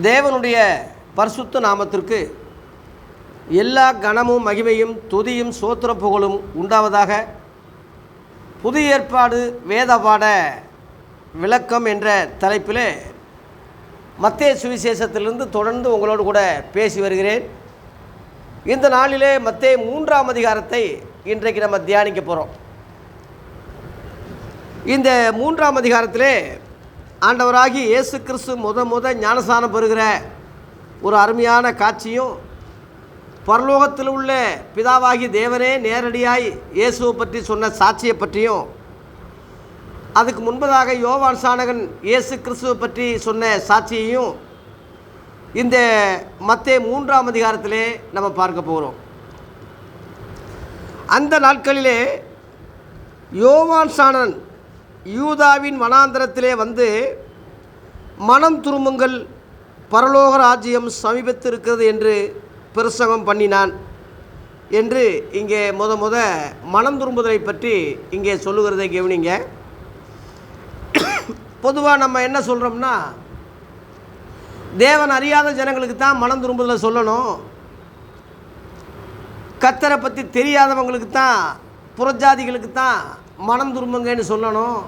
தேவனுடைய பரிசுத்த நாமத்திற்கு எல்லா கனமும் மகிமையும் துதியும் சோத்திர புகழும் உண்டாவதாக. புதிய ஏற்பாடு வேதபாட விளக்கம் என்ற தலைப்பில் மத்தேயு சுவிசேஷத்திலிருந்து தொடர்ந்து உங்களோடு கூட பேசி வருகிறேன். இந்த நாளிலே மத்தேயு 3ஆம் அதிகாரத்தை இன்றைக்கு நம்ம தியானிக்க போகிறோம். இந்த 3ஆம் அதிகாரத்திலே ஆண்டவராகி இயேசு கிறிஸ்து முத ஞானஸ்நானம் பெறுகிற ஒரு அருமையான காட்சியும், பரலோகத்தில் உள்ள பிதாவாகி தேவனே நேரடியாய் இயேசுவை பற்றி சொன்ன சாட்சியை பற்றியும், அதுக்கு முன்பதாக யோவான் சானகன் இயேசு கிறிஸ்துவை பற்றி சொன்ன சாட்சியையும் இந்த மத்தேயு 3ஆம் அதிகாரத்திலே நம்ம பார்க்க போகிறோம். அந்த நாட்களிலே யோவான் சானன் யூதாவின் வனாந்தரத்திலே வந்து, மனம் திரும்புங்கள், பரலோக ராஜ்யம் சமீபத்திருக்கிறது என்று பிரசங்கம் பண்ணினான் என்று இங்கே மனம் திரும்புதலை பற்றி இங்கே சொல்லுகிறதை கவனிங்க. பொதுவாக நம்ம என்ன சொல்கிறோம்னா, தேவன் அறியாத ஜனங்களுக்கு தான் மனம் திரும்புதலை சொல்லணும், கர்த்தரை பற்றி தெரியாதவங்களுக்கு தான், புறஜாதிகளுக்கு தான் மனம் திரும்புங்கன்னு சொல்லணும்.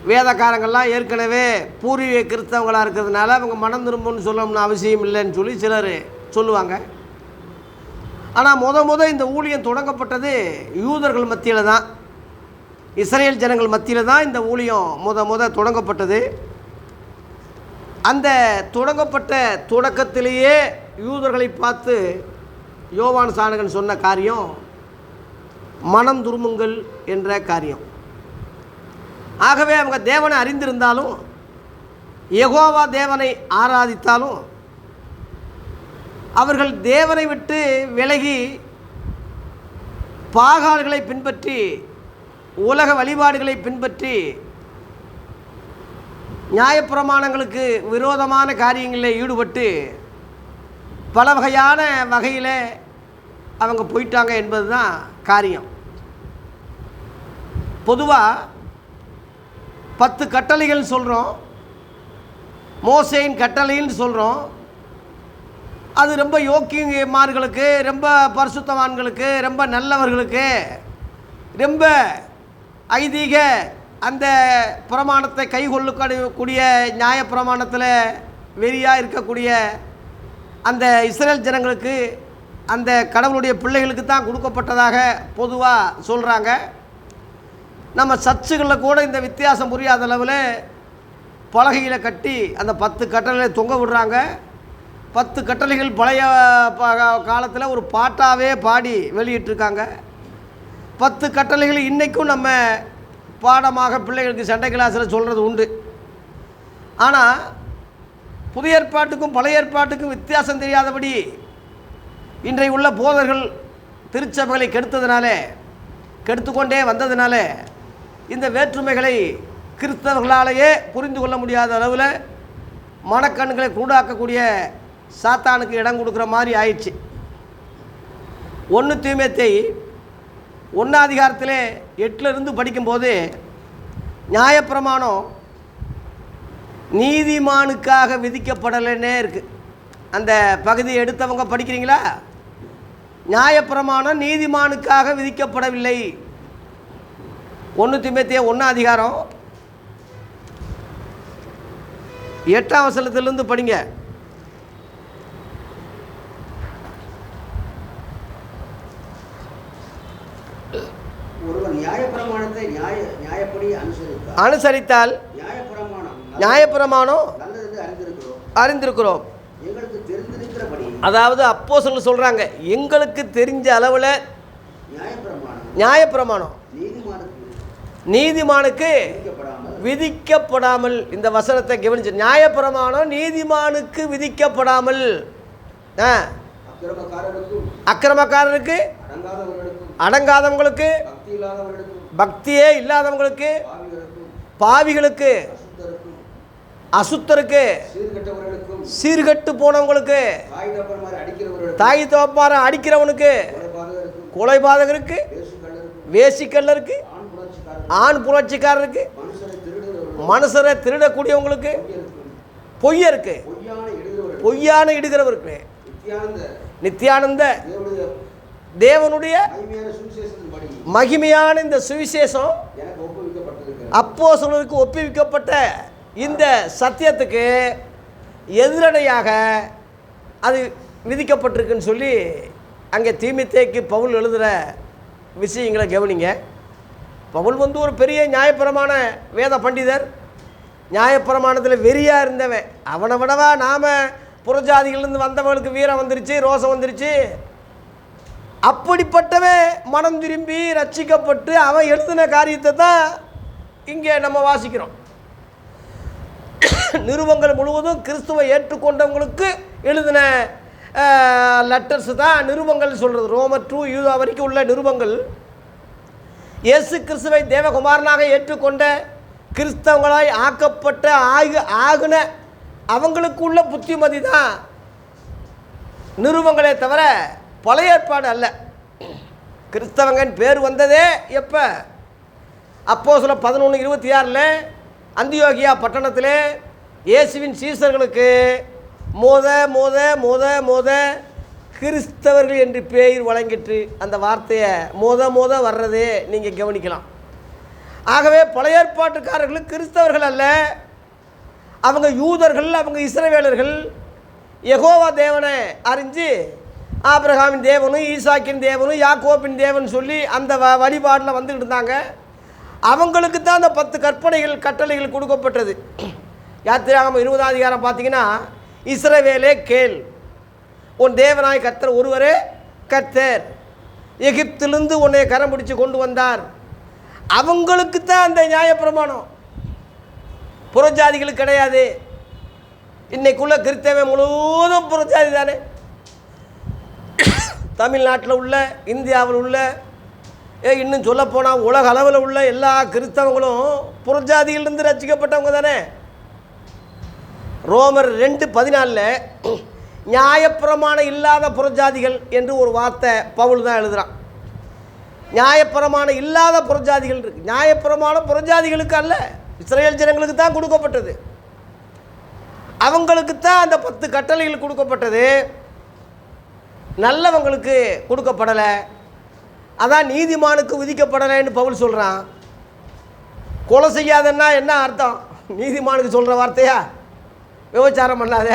வேதக்காரங்கள்லாம் ஏற்கனவே பூர்வீக கிறிஸ்தவங்களாக இருக்கிறதுனால அவங்க மனம் திரும்புன்னு சொல்லணும்னு அவசியம் இல்லைன்னு சொல்லி சிலர் சொல்லுவாங்க. ஆனால் இந்த ஊழியம் தொடங்கப்பட்டது யூதர்கள் மத்தியில் தான், இஸ்ரேல் ஜனங்கள் மத்தியில் தான் இந்த ஊழியம் தொடங்கப்பட்டது. அந்த தொடங்கப்பட்ட தொடக்கத்திலேயே யூதர்களை பார்த்து யோவான் சானகன் சொன்ன காரியம் மனம் திரும்புங்கள் என்ற காரியம். ஆகவே அவங்க தேவனை அறிந்திருந்தாலும், யெகோவா தேவனை ஆராதித்தாலும், அவர்கள் தேவனை விட்டு விலகி பாகால்களை பின்பற்றி, உலக வழிபாடுகளை பின்பற்றி, நியாயப்பிரமாணங்களுக்கு விரோதமான காரியங்களில் ஈடுபட்டு பல வகையில் அவங்க போயிட்டாங்க என்பது தான் காரியம். பொதுவாக 10 கட்டளைகள் சொல்கிறோம், மோசேயின் கட்டளைன்னு சொல்கிறோம். அது ரொம்ப யோக்கியமார்களுக்கு, ரொம்ப பரிசுத்தவான்களுக்கு, ரொம்ப நல்லவர்களுக்கு, ரொம்ப ஐதீக அந்த பிரமாணத்தை கைகொள்ளக்கூடிய நியாய பிரமாணத்தில் வெறியாக இருக்கக்கூடிய அந்த இஸ்ரேல் ஜனங்களுக்கு, அந்த கடவுளுடைய பிள்ளைகளுக்கு தான் கொடுக்கப்பட்டதாக பொதுவாக சொல்கிறாங்க. நம்ம சர்ச்சுகளில் கூட இந்த வித்தியாசம் புரியாத அளவில் பலகையில் கட்டி அந்த 10 கட்டளைகளை தொங்க விடுறாங்க. 10 கட்டளைகள் பழைய காலத்தில் ஒரு பாட்டாகவே பாடி வெளியிட்டிருக்காங்க. 10 கட்டளைகள் இன்றைக்கும் நம்ம பாடமாக பிள்ளைகளுக்கு சண்டை கிளாஸில் சொல்கிறது உண்டு. ஆனால் புதிய ஏற்பாட்டுக்கும் பழைய ஏற்பாட்டுக்கும் வித்தியாசம் தெரியாதபடி இன்றைய உள்ள போதர்கள் திருச்சபைகளை கெடுத்துக்கொண்டே வந்ததுனால இந்த வேற்றுமைகளை கிறிஸ்தவர்களாலேயே புரிந்து கொள்ள முடியாத அளவில் மனக்கண்களை கூடாக்கக்கூடிய சாத்தானுக்கு இடம் கொடுக்குற மாதிரி ஆயிடுச்சு. 1 தீமோத்தேயு 1ஆம் அதிகாரத்தில் 8 படிக்கும்போது, நியாயப்பிரமாணம் நீதிமானுக்காக விதிக்கப்படலைன்னே இருக்குது. அந்த பகுதியை எடுத்தவங்க படிக்கிறீங்களா? நியாயப்பிரமாணம் நீதிமானுக்காக விதிக்கப்படவில்லை. 1 தீமோத்தேயு 1ஆம் அதிகாரம் 8ஆம் வசனத்திலிருந்து படிங்க. ஒருவன் நியாயப்பிரமாணத்தை நியாயப்படி அனுசரித்தால் நியாயப்பிரமாணம் அறிந்திருக்கிறோம். அதாவது அப்போஸ்தலர்கள் சொல்கிறாங்க, எங்களுக்கு தெரிஞ்ச அளவில் நியாயப்பிரமாணம் நீதிமானுக்கு விதிக்கப்படாமல், இந்த வசனத்தை கவனிச்சு, நியாயப்பிரமாணம் நீதிமானுக்கு விதிக்கப்படாமல், அக்கிரமக்காரருக்கு, அடங்காதவங்களுக்கு, பக்தியே இல்லாதவங்களுக்கு, பாவிகளுக்கு, அசுத்தருக்கு, சீர்கட்டு போனவங்களுக்கு, தாய் தகப்பமார அடிக்கிறவனுக்கு, கொலைபாதகருக்கு, வேசிக்கல்லருக்கு, ஆண் புரட்சிக்காரருக்கு, மனுஷரை திருடக்கூடியவங்களுக்கு, பொய்யருக்கு, பொய்யான இடுகிறவருக்கு, நித்தியானந்த தேவனுடைய மகிமையான இந்த சுவிசேஷம் அப்போஸ்தலருக்கு ஒப்புவிக்கப்பட்ட இந்த சத்தியத்துக்கு எதிரடையாக அது விதிக்கப்பட்டிருக்குன்னு சொல்லி அங்கே தீமோத்தேயுக்கு பவுல் எழுதுகிற விஷயங்களை கவனிங்க. பவுல் வந்து ஒரு பெரிய நியாயப்பிரமாண வேத பண்டிதர், நியாயப்பிரமாணத்தில் வெறியாக இருந்தவன். அவனை விடவா நாம் புறஜாதிகளிலிருந்து வந்தவர்களுக்கு வீரம் வந்துருச்சு, ரோசம் வந்துருச்சு. அப்படிப்பட்டவன் மனம் திரும்பி ரட்சிக்கப்பட்டு அவன் எழுதின காரியத்தை தான் இங்கே நம்ம வாசிக்கிறோம். நிருபங்கள் முழுவதும் கிறிஸ்துவை ஏற்றுக்கொண்டவங்களுக்கு எழுதின லெட்டர்ஸ் தான் நிருபங்கள் சொல்கிறது. ரோமர் 2 யூதா வரைக்கும் உள்ள நிருபங்கள் இயேசு கிறிஸ்துவை தேவகுமாரனாக ஏற்றுக்கொண்ட கிறிஸ்தவங்களாய் ஆக்கப்பட்ட ஆகுன அவங்களுக்குள்ள புத்திமதி தான் நிருபங்களே தவிர பழைய ஏற்பாடு அல்ல. கிறிஸ்தவங்கன் பேர் வந்ததே எப்போ? அப்போஸ்தலர் 11:26 அந்தியோகியா பட்டணத்தில் இயேசுவின் சீசர்களுக்கு மோத கிறிஸ்தவர்கள் என்று பெயர் வழங்கிட்டு அந்த வார்த்தையை மோத வர்றதே நீங்கள் கவனிக்கலாம். ஆகவே பழைய ஏற்பாட்டுக்காரர்கள் கிறிஸ்தவர்கள் அல்ல, அவங்க யூதர்கள், அவங்க இஸ்ரவேலர்கள். யெகோவா தேவனை அறிஞ்சு ஆபிரகாமின் தேவனும் ஈசாக்கின் தேவனும் யாக்கோபின் தேவன் சொல்லி அந்த வழிபாடில் வந்துக்கிட்டு இருந்தாங்க. அவங்களுக்கு தான் அந்த 10 கற்பனைகள் கட்டளைகள் கொடுக்கப்பட்டது. யாத்திராகமம் 20ஆம் அதிகாரம் பார்த்தீங்கன்னா, இஸ்ரவேலே கேள், உன் தேவனாய் கர்த்தர் ஒருவரே கர்த்தர், எகிப்திலிருந்து உன்னை கரம் பிடிச்சு கொண்டு வந்தார். அவங்களுக்கு தான் அந்த நியாயப்பிரமாணம், புறஜாதிகளுக்கு கிடையாது. இன்னைக்குள்ள கிறிஸ்தவன் முழுவதும் புறஜாதி தானே. தமிழ்நாட்டில் உள்ள, இந்தியாவில் உள்ள, இன்னும் சொல்லப்போனால் உலக அளவில் உள்ள எல்லா கிறிஸ்தவங்களும் புறஜாதியிலிருந்து ரட்சிக்கப்பட்டவங்க தானே. ரோமர் 2:14 நியாயப்பிரமாணம் இல்லாத புறஜாதிகள் என்று ஒரு வார்த்தை பவுல் தான் எழுதுகிறான். நியாயப்பிரமாணம் இல்லாத புறஜாதிகள் இருக்கு. நியாயப்பிரமாணம் புறஜாதிகளுக்கு அல்ல, இஸ்ரவேல் ஜனங்களுக்கு தான் கொடுக்கப்பட்டது. அவங்களுக்கு தான் அந்த 10 கட்டளைகள் கொடுக்கப்பட்டது, நல்லவங்களுக்கு கொடுக்கப்படலை. அதான் நீதிமானுக்கு விதிக்கப்படலைன்னு பவுல் சொல்கிறான். கொலை செய்யாதன்னா என்ன அர்த்தம்? நீதிமானுக்கு சொல்கிற வார்த்தையா? விபச்சாரம் பண்ணாத,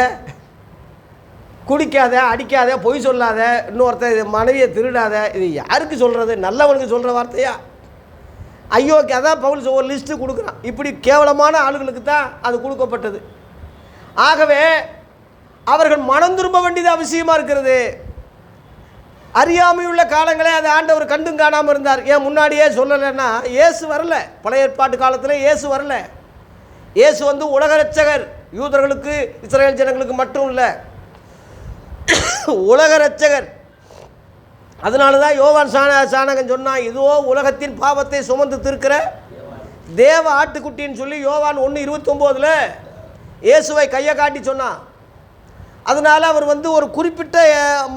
குடிக்காத, அடிக்காத, பொய் சொல்லாத, இன்னொருத்த மனைவியை திருடாத, இது யாருக்கு சொல்கிறது? நல்லவனுக்கு சொல்கிற வார்த்தையா? ஐயோக்கு அதான் பவுல் ஒரு லிஸ்ட்டு கொடுக்குறான். இப்படி கேவலமான ஆளுகளுக்கு தான் அது கொடுக்கப்பட்டது. ஆகவே அவர்கள் மனம் திரும்ப வேண்டியது அவசியமாக இருக்கிறது. அறியாமையுள்ள காலங்களே அதை ஆண்டவர் கண்டும் காணாமல் இருந்தார். ஏன் முன்னாடியே சொல்லலைன்னா, இயேசு வரல. பழைய ஏற்பாட்டு காலத்தில் இயேசு வரல. இயேசு வந்து உலக இரட்சகர், யூதர்களுக்கு இஸ்ரவேல் ஜனங்களுக்கு மட்டும் இல்லை, உலக இரட்சகர். அதனால தான் யோவான் சாணகன் சொன்னான், இதோ உலகத்தின் பாவத்தை சுமந்து தீர்க்கிற தேவ ஆட்டுக்குட்டின்னு சொல்லி யோவான் 1:29 இயேசுவை கையை காட்டி சொன்னான். அதனால் அவர் வந்து ஒரு குறிப்பிட்ட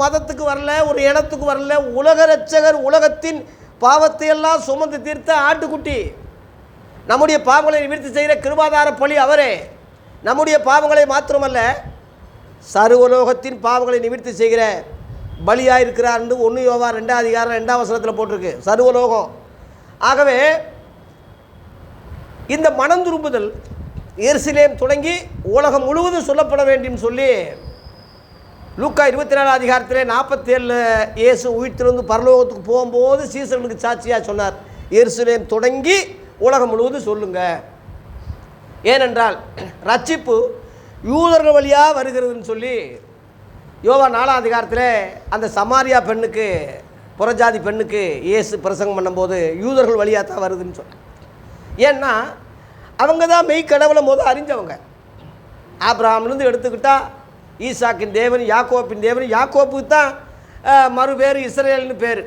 மதத்துக்கு வரல, ஒரு இனத்துக்கு வரல. உலக இரட்சகர், உலகத்தின் பாவத்தையெல்லாம் சுமந்து தீர்த்த ஆட்டுக்குட்டி. நம்முடைய பாவங்களை நிவர்த்தி செய்கிற கிருபாதார பலி அவரே. நம்முடைய பாவங்களை மாத்திரமல்ல, சர்வலோகத்தின் பாவங்களை நிவர்த்தி செய்கிற பலியாக இருக்கிறார் என்று 1 யோவான் 2ஆம் அதிகாரம் 2ஆம் வசனத்தில் போட்டிருக்கு, சர்வலோகம். ஆகவே இந்த மனம் திரும்புதல் எருசலேம் தொடங்கி உலகம் முழுவதும் சொல்லப்பட வேண்டும் சொல்லி லூக்கா 24ஆம் அதிகாரத்திலே 47 இயேசு உயிர்த்திருந்து பரலோகத்துக்கு போகும்போது சீசர்களுக்கு சாட்சியாக சொன்னார், எருசலேம் தொடங்கி உலகம் முழுவதும் சொல்லுங்க. ஏனென்றால் ரட்சிப்பு யூதர்கள் வழியாக வருகிறதுன்னு சொல்லி யோவான் 4ஆம் அதிகாரத்தில் அந்த சமாரியா பெண்ணுக்கு, புறஜாதி பெண்ணுக்கு இயேசு பிரசங்கம் பண்ணும்போது யூதர்கள் வழியாக தான் வருதுன்னு சொன்னார். ஏன்னா அவங்க தான் மெய் கடவுளை அறிஞ்சவங்க. ஆபிரகாம்லேருந்து எடுத்துக்கிட்டால் ஈசாக்கின் தேவன், யாக்கோப்பின் தேவன். யாக்கோப்புக்கு தான் மறு பேர் இஸ்ரேல்னு பேர்.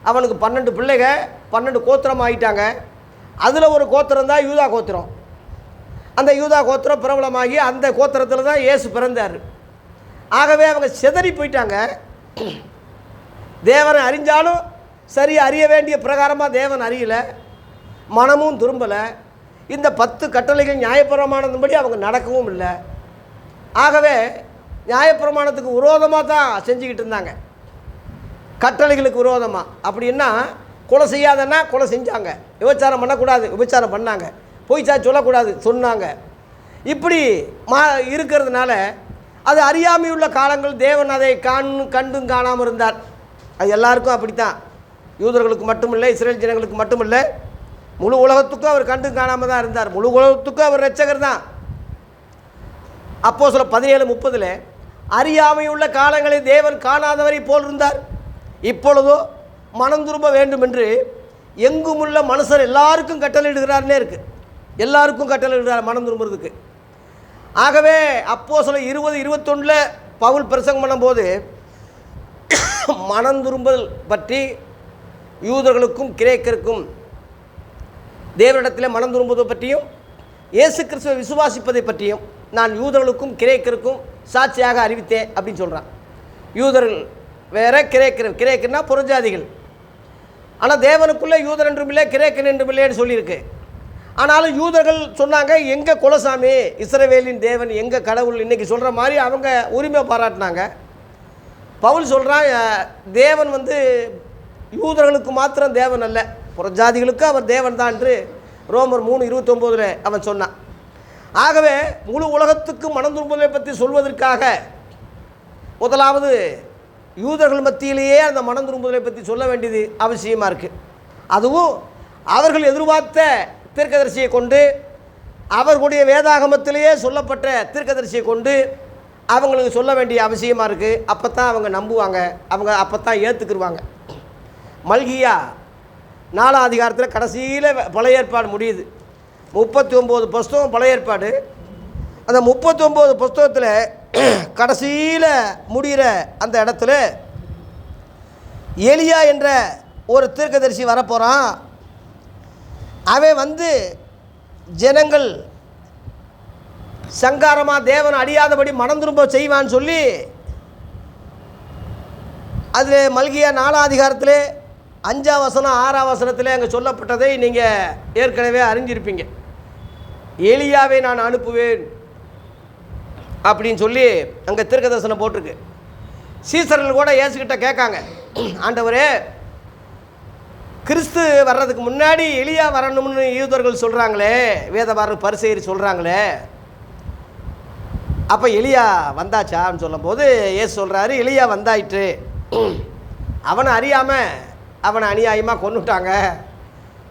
அவனுக்கு 12 பிள்ளைங்க, 12 கோத்திரம் ஆகிட்டாங்க. அதில் ஒரு கோத்திரம் தான் யூதா கோத்திரம். அந்த யூதா கோத்திரம் பிரபலமாகி அந்த கோத்திரத்தில் தான் இயேசு பிறந்தார். ஆகவே அவங்க சிதறி போயிட்டாங்க. தேவனை அறிஞ்சாலும் சரி, அறிய வேண்டிய பிரகாரமாக தேவன் அறியலை, மனமும் திரும்பலை. இந்த 10 கட்டளைகள் நியாயப்பிரமாணத்தின்படி அவங்க நடக்கவும் இல்லை. ஆகவே நியாயப்பிரமாணத்துக்கு விரோதமாக தான் செஞ்சுக்கிட்டு இருந்தாங்க, கட்டளைகளுக்கு விரோதமாக. அப்படின்னா கொலை செய்யாதன்னா கொலை செஞ்சாங்க, விபச்சாரம் பண்ணக்கூடாது விபச்சாரம் பண்ணாங்க, பொய்ச்சா சொல்லக்கூடாது சொன்னாங்க. இப்படி இருக்கிறதுனால அது அறியாமையுள்ள காலங்கள் தேவன் அதை கண்டும் காணாமல் இருந்தார். அது எல்லாருக்கும் அப்படித்தான், யூதர்களுக்கு மட்டுமில்லை, இஸ்ரேல் ஜனங்களுக்கு மட்டுமில்லை, முழு உலகத்துக்கும் அவர் கண்டும் காணாமல் தான் இருந்தார். முழு உலகத்துக்கும் அவர் இரட்சகர் தான். அப்போஸ்தலர் 17:30 அறியாமையுள்ள காலங்களில் தேவன் காணாதவரை போல் இருந்தார், இப்பொழுதோ மனம் திரும்ப வேண்டும் என்று எங்குமுள்ள மனுஷர் எல்லாருக்கும் கட்டளையிடுகிறார்னே இருக்குது. எல்லாருக்கும் கட்டளையிடுகிறார் மனம் திரும்புறதுக்கு. ஆகவே அப்போஸ்தலர் 20:21 பவுல் பிரசங்கம் பண்ணும்போது மனம் திரும்பல் பற்றி யூதர்களுக்கும் கிரேக்கருக்கும் தேவனிடத்தில் மனம் திரும்புவதை பற்றியும் இயேசு கிறிஸ்துவை விசுவாசிப்பதை பற்றியும் நான் யூதர்களுக்கும் கிரேக்கருக்கும் சாட்சியாக அறிவித்தேன் அப்படின்னு சொல்கிறான். யூதர்கள் வேற, கிரேக்கர்னா புறஜாதிகள். ஆனால் தேவனுக்குள்ளே யூதர் என்றும் இல்லை, கிரேக்கன் என்றும் இல்லைன்னு சொல்லியிருக்கு. ஆனாலும் யூதர்கள் சொன்னாங்க, எங்கள் குலசாமி இஸ்ரவேலின் தேவன் எங்கள் கடவுள் இன்றைக்கி சொல்கிற மாதிரி அவங்க உரிமை பாராட்டினாங்க. பவுல் சொல்கிறான், தேவன் யூதர்களுக்கு மாத்திரம் தேவன் அல்ல, புறஜாதிகளுக்கு அவர் தேவன் தான் என்று ரோமர் 3:29 அவன் சொன்னான். ஆகவே முழு உலகத்துக்கு மனம் திரும்புதலை பற்றி சொல்வதற்காக முதலாவது யூதர்கள் மத்தியிலேயே அந்த மனம் திரும்புதலை பற்றி சொல்ல வேண்டியது அவசியமாக இருக்குது. அதுவும் அவர்கள் எதிர்பார்த்த தீர்க்கதரிசியை கொண்டு, அவர்களுடைய வேதாகமத்திலேயே சொல்லப்பட்ட தீர்க்கதரிசியை கொண்டு அவங்களுக்கு சொல்ல வேண்டிய அவசியமாக இருக்குது. அப்போ தான் அவங்க நம்புவாங்க, அவங்க அப்போ தான் ஏற்றுக்குருவாங்க. மல்கியா 4 அதிகாரத்தில் கடைசியில் பழைய ஏற்பாடு முடியுது. 39 புஸ்தகம் பழைய ஏற்பாடு. அந்த 39 புஸ்தகத்தில் கடைசியில் முடிகிற அந்த இடத்துல எலியா என்ற ஒரு தீர்க்கதரிசி வரப்போகிறான். அவன் ஜனங்கள் சங்காரமாக தேவன் அடியாதபடி மனம் திரும்ப செய்வான்னு சொல்லி அது மல்கியா 4 அதிகாரத்தில் 5ஆம் வசனம் 6ஆம் வசனத்தில் அங்கே சொல்லப்பட்டதை நீங்கள் ஏற்கனவே அறிஞ்சிருப்பீங்க. எலியாவை நான் அனுப்புவேன் அப்படின்னு சொல்லி அங்கே தீர்க்கதரிசனம் போட்டிருக்கு. சீசர்கள் கூட இயேசுகிட்ட கேட்காங்க, ஆண்டவரே கிறிஸ்து வர்றதுக்கு முன்னாடி எலியா வரணும்னு யூதர்கள் சொல்கிறாங்களே, வேதபாரர் பரிசேயர் சொல்கிறாங்களே, அப்போ எலியா வந்தாச்சான்னு சொல்லும்போது இயேசு சொல்கிறாரு, எலியா வந்தாயிற்று, அவனை அறியாமல் அவனை அநியாயமாக கொன்னுட்டாங்க,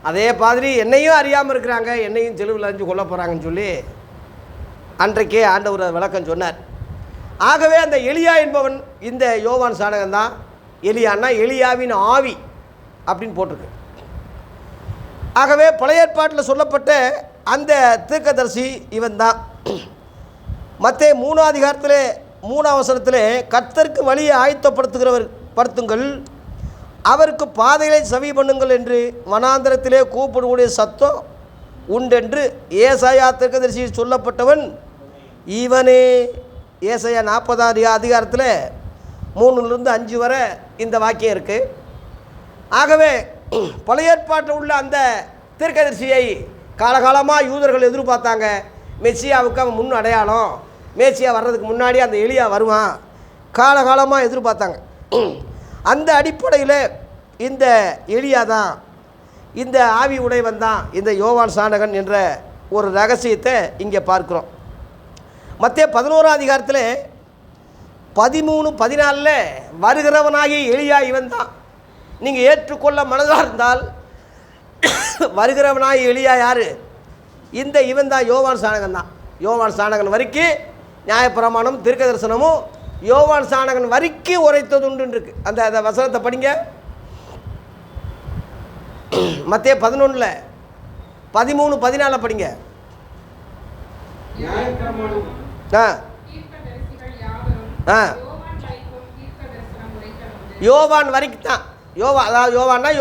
அதே மாதிரி என்னையும் அறியாமல் இருக்கிறாங்க, என்னையும் செலுவில் அறிஞ்சு கொல்ல போகிறாங்கன்னு சொல்லி அன்றைக்கே ஆண்டவர் விளக்கம் சொன்னார். ஆகவே அந்த எலியா என்பவன் இந்த யோவான் சாணகன் தான். எலியான்னா எலியாவின் ஆவி அப்படின்னு போட்டிருக்கு. ஆகவே பழைய ஏற்பாட்டில் சொல்லப்பட்ட அந்த தீர்க்கதரிசி இவன் தான். மத்தேயு 3ஆம் அதிகாரத்தில் 3ஆம் வசனத்தில் கர்த்தருக்கு வழியை படுத்துங்கள், அவருக்கு பாதைகளை சவி பண்ணுங்கள் என்று வனாந்தரத்திலே கூப்பிடக்கூடிய சத்தம் உண்டென்று ஏசாயா தீர்க்கதரிசியில் சொல்லப்பட்டவன் இவனே. ஏசாயா 40ஆம் அதிகாரத்தில் 3-5 வரை இந்த வாக்கியம் இருக்குது. ஆகவே பழைய ஏற்பாட்டில் உள்ள அந்த தீர்க்கதரிசியை காலகாலமாக யூதர்கள் எதிர்பார்த்தாங்க. மெஸ்ஸியாவுக்கு அவன் முன் அடையாளம், மேசியா வர்றதுக்கு முன்னாடி அந்த எலியா வருவான், காலகாலமாக எதிர்பார்த்தாங்க. அந்த அடிப்படையில் இந்த எலியா தான், இந்த ஆவி உடையவன் தான் இந்த யோவான் சாணகன் என்ற ஒரு ரகசியத்தை இங்கே பார்க்குறோம். மத்தேயு 11ஆம் அதிகாரத்தில் 13-14 வருகிறவனாகிய எலியா இவன் தான். நீங்கள் ஏற்றுக்கொள்ள மனதாக இருந்தால் வருகிறவனாகிய எலியா யார்? இந்த இவன் தான், யோவான் சாணகன் தான். யோவான் சாணகன் வரைக்கும் நியாயப்பிரமாணம் தீர்க்க தரிசனமும் யோவான் சாணகன் வரைக்கும் உரைத்ததுண்டு இருக்கு. அந்த வசனத்தை படிங்க. மத்தேயு 11 13-14 படிங்க. யோவான் வரைக்கும் தான். அதாவது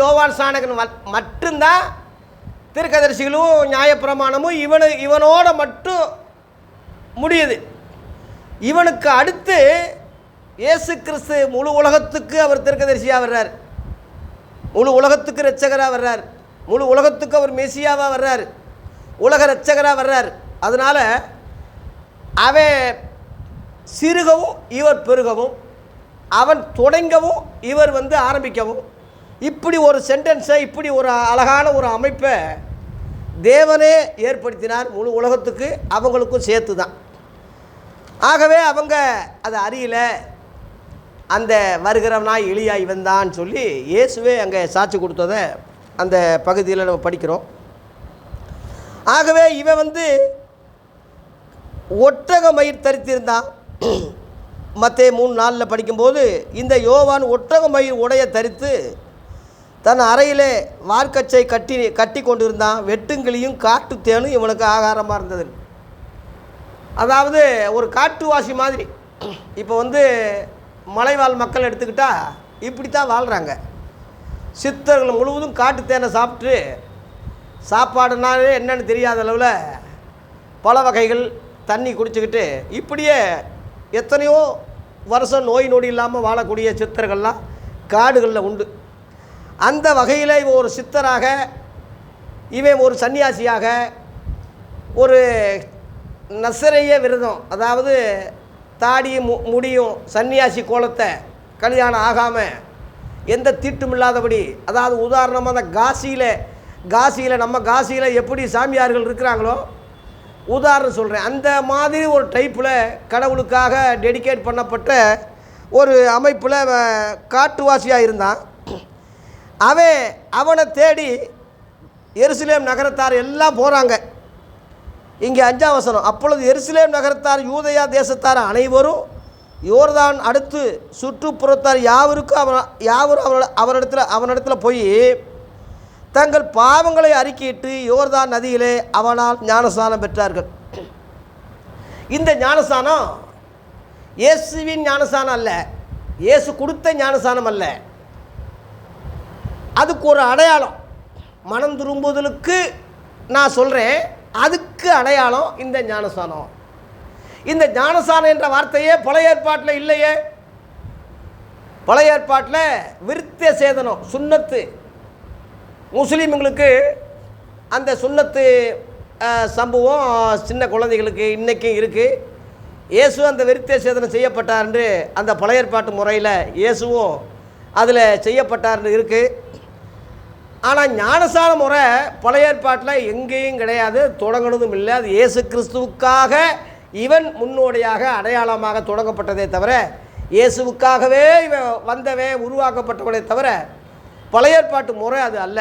யோவான் சாணகன் மட்டும்தான் தீர்க்கதரிசிகளும் நியாயப்பிரமாணமும் இவனோட மட்டும் முடியுது. இவனுக்கு அடுத்து இயேசு கிறிஸ்து முழு உலகத்துக்கு அவர் தீர்க்கதரிசியாக வர்றார், முழு உலகத்துக்கு இரட்சகராக வர்றார், முழு உலகத்துக்கு அவர் மெசியாவாக வர்றார், உலக இரட்சகராக வர்றார். அதனால் அவன் சிறுகவும் இவர் பெருகவும், அவன் தொடங்கவும் இவர் ஆரம்பிக்கவும், இப்படி ஒரு சென்டென்ஸை, இப்படி ஒரு அழகான ஒரு அமைப்பை தேவனே ஏற்படுத்தினார் முழு உலகத்துக்கு, அவங்களுக்கும் சேர்த்து தான். ஆகவே அவங்க அதை அறியல. அந்த வருகிறவனாய் எலியா இவன் தான் சொல்லி இயேசுவே அங்கே சாட்சி கொடுத்ததை அந்த பகுதியில் நம்ம படிக்கிறோம். ஆகவே இவன் ஒட்டக மயிர் தரித்திருந்தான். மத்தேயு 3:4 படிக்கும்போது இந்த யோவான் ஒட்டக மயிர் உடைய தரித்து தன் அறையிலே வார்க்கச்சை கட்டி கொண்டிருந்தான். வெட்டுங்கிளியும் காட்டுத்தேனும் இவனுக்கு ஆகாரமாக இருந்தது. அதாவது ஒரு காட்டுவாசி மாதிரி. இப்போ மலைவாழ் மக்கள் எடுத்துக்கிட்டால் இப்படி தான் வாழ்கிறாங்க. சித்தர்கள் முழுவதும் காட்டுத்தேனை சாப்பிட்டு சாப்பாடுனாலே என்னென்னு தெரியாத அளவில் பல வகைகள் தண்ணி குடிச்சுக்கிட்டு இப்படியே எத்தனையோ வருஷம் நோய் நொடி இல்லாமல் வாழக்கூடிய சித்தர்கள்லாம் காடுகளில் உண்டு. அந்த வகையில் இவன் ஒரு சித்தராக, இவன் ஒரு சன்னியாசியாக, ஒரு நசரேய விரதம், அதாவது தாடியும் முடியும் சன்னியாசி கோலத்தை, கல்யாணம் ஆகாமல் எந்த தீட்டும் இல்லாதபடி, அதாவது உதாரணமாக அந்த காசியில் நம்ம காசியில் எப்படி சாமியார்கள் இருக்கிறாங்களோ உதாரணம் சொல்கிறேன், அந்த மாதிரி ஒரு டைப்பில் கடவுளுக்காக டெடிகேட் பண்ணப்பட்ட ஒரு அமைப்பில் காட்டுவாசியாக இருந்தான். அவனை தேடி எருசலேம் நகரத்தார் எல்லாம் போகிறாங்க. இங்கே 5ஆம் வசனம், அப்பொழுது எருசலேம் நகரத்தார் யூதேயா தேசத்தார் அனைவரும் யோர்தான் அடுத்து சுற்றுப்புறத்தார் யாவரும் அவனிடத்தில் போய் தங்கள் பாவங்களை அறிக்கையிட்டு யோர்தான் நதியிலே அவனால் ஞானஸ்நானம் பெற்றார்கள். இந்த ஞானஸ்நானம் இயேசுவின் ஞானஸ்நானம் அல்ல, இயேசு கொடுத்த ஞானஸ்நானம் அல்ல. அதுக்கு ஒரு அடையாளம், மனம் திரும்புதலுக்கு நான் சொல்கிறேன், அதுக்கு அடையாளம் இந்த ஞானஸ்நானம். இந்த ஞானஸ்நானம் என்ற வார்த்தையே பழைய ஏற்பாட்டில் இல்லையே. பழைய ஏற்பாட்டில் விருத்த சேதனம், சுன்னத்து, முஸ்லீம்களுக்கு அந்த சுன்னத்து சம்பவம் சின்ன குழந்தைகளுக்கு இன்றைக்கும் இருக்குது. இயேசு அந்த விருத்த சேதனம் செய்யப்பட்டார் என்று அந்த பழைய ஏற்பாட்டு முறையில் இயேசுவும் அதில் செய்யப்பட்டார்னு இருக்குது. ஆனால் ஞானஸ்நான முறை பழைய ஏற்பாட்டில் எங்கேயும் கிடையாது, தொடங்கினதும் இல்லை. அது இயேசு கிறிஸ்துவுக்காக இவன் முன்னோடியாக அடையாளமாக தொடங்கப்பட்டதே தவிர, இயேசுவுக்காகவே இவன் வந்தவன் உருவாக்கப்பட்டவனே தவிர பழைய ஏற்பாட்டு முறை அது அல்ல.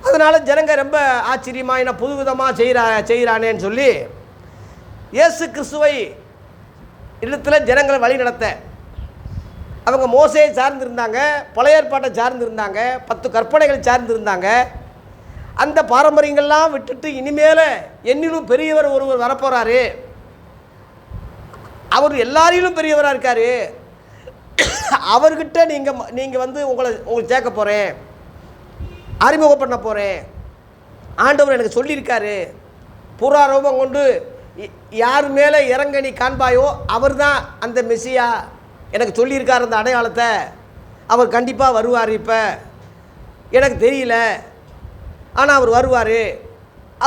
அதனால் ஜனங்க ரொம்ப ஆச்சரியமாக என்ன புதுவிதமாக செய்கிறானேன்னு சொல்லி இயேசு கிறிஸ்துவை இடத்துல ஜனங்களை வழி நடத்த அவங்க மோசையை சார்ந்திருந்தாங்க, பழைய ஏற்பாட்டை சார்ந்திருந்தாங்க, 10 கற்பனைகள் சார்ந்திருந்தாங்க. அந்த பாரம்பரியங்கள்லாம் விட்டுட்டு இனிமேல் என்னிலும் பெரியவர் ஒருவர் வரப்போகிறாரு, அவர் எல்லாரிலும் பெரியவராக இருக்கார், அவர்கிட்ட நீங்கள் உங்களை சேர்க்க போகிறேன், அறிமுகம் பண்ண போகிறேன், ஆண்டவர் எனக்கு சொல்லியிருக்காரு, புறாரோபம் கொண்டு யார் மேலே இறங்கனி காண்பாயோ அவர் தான் அந்த மெசியா, எனக்கு சொல்லியிருக்கார் அந்த அடையாளத்தை, அவர் கண்டிப்பாக வருவார், இப்போ எனக்கு தெரியல ஆனால் அவர் வருவார்,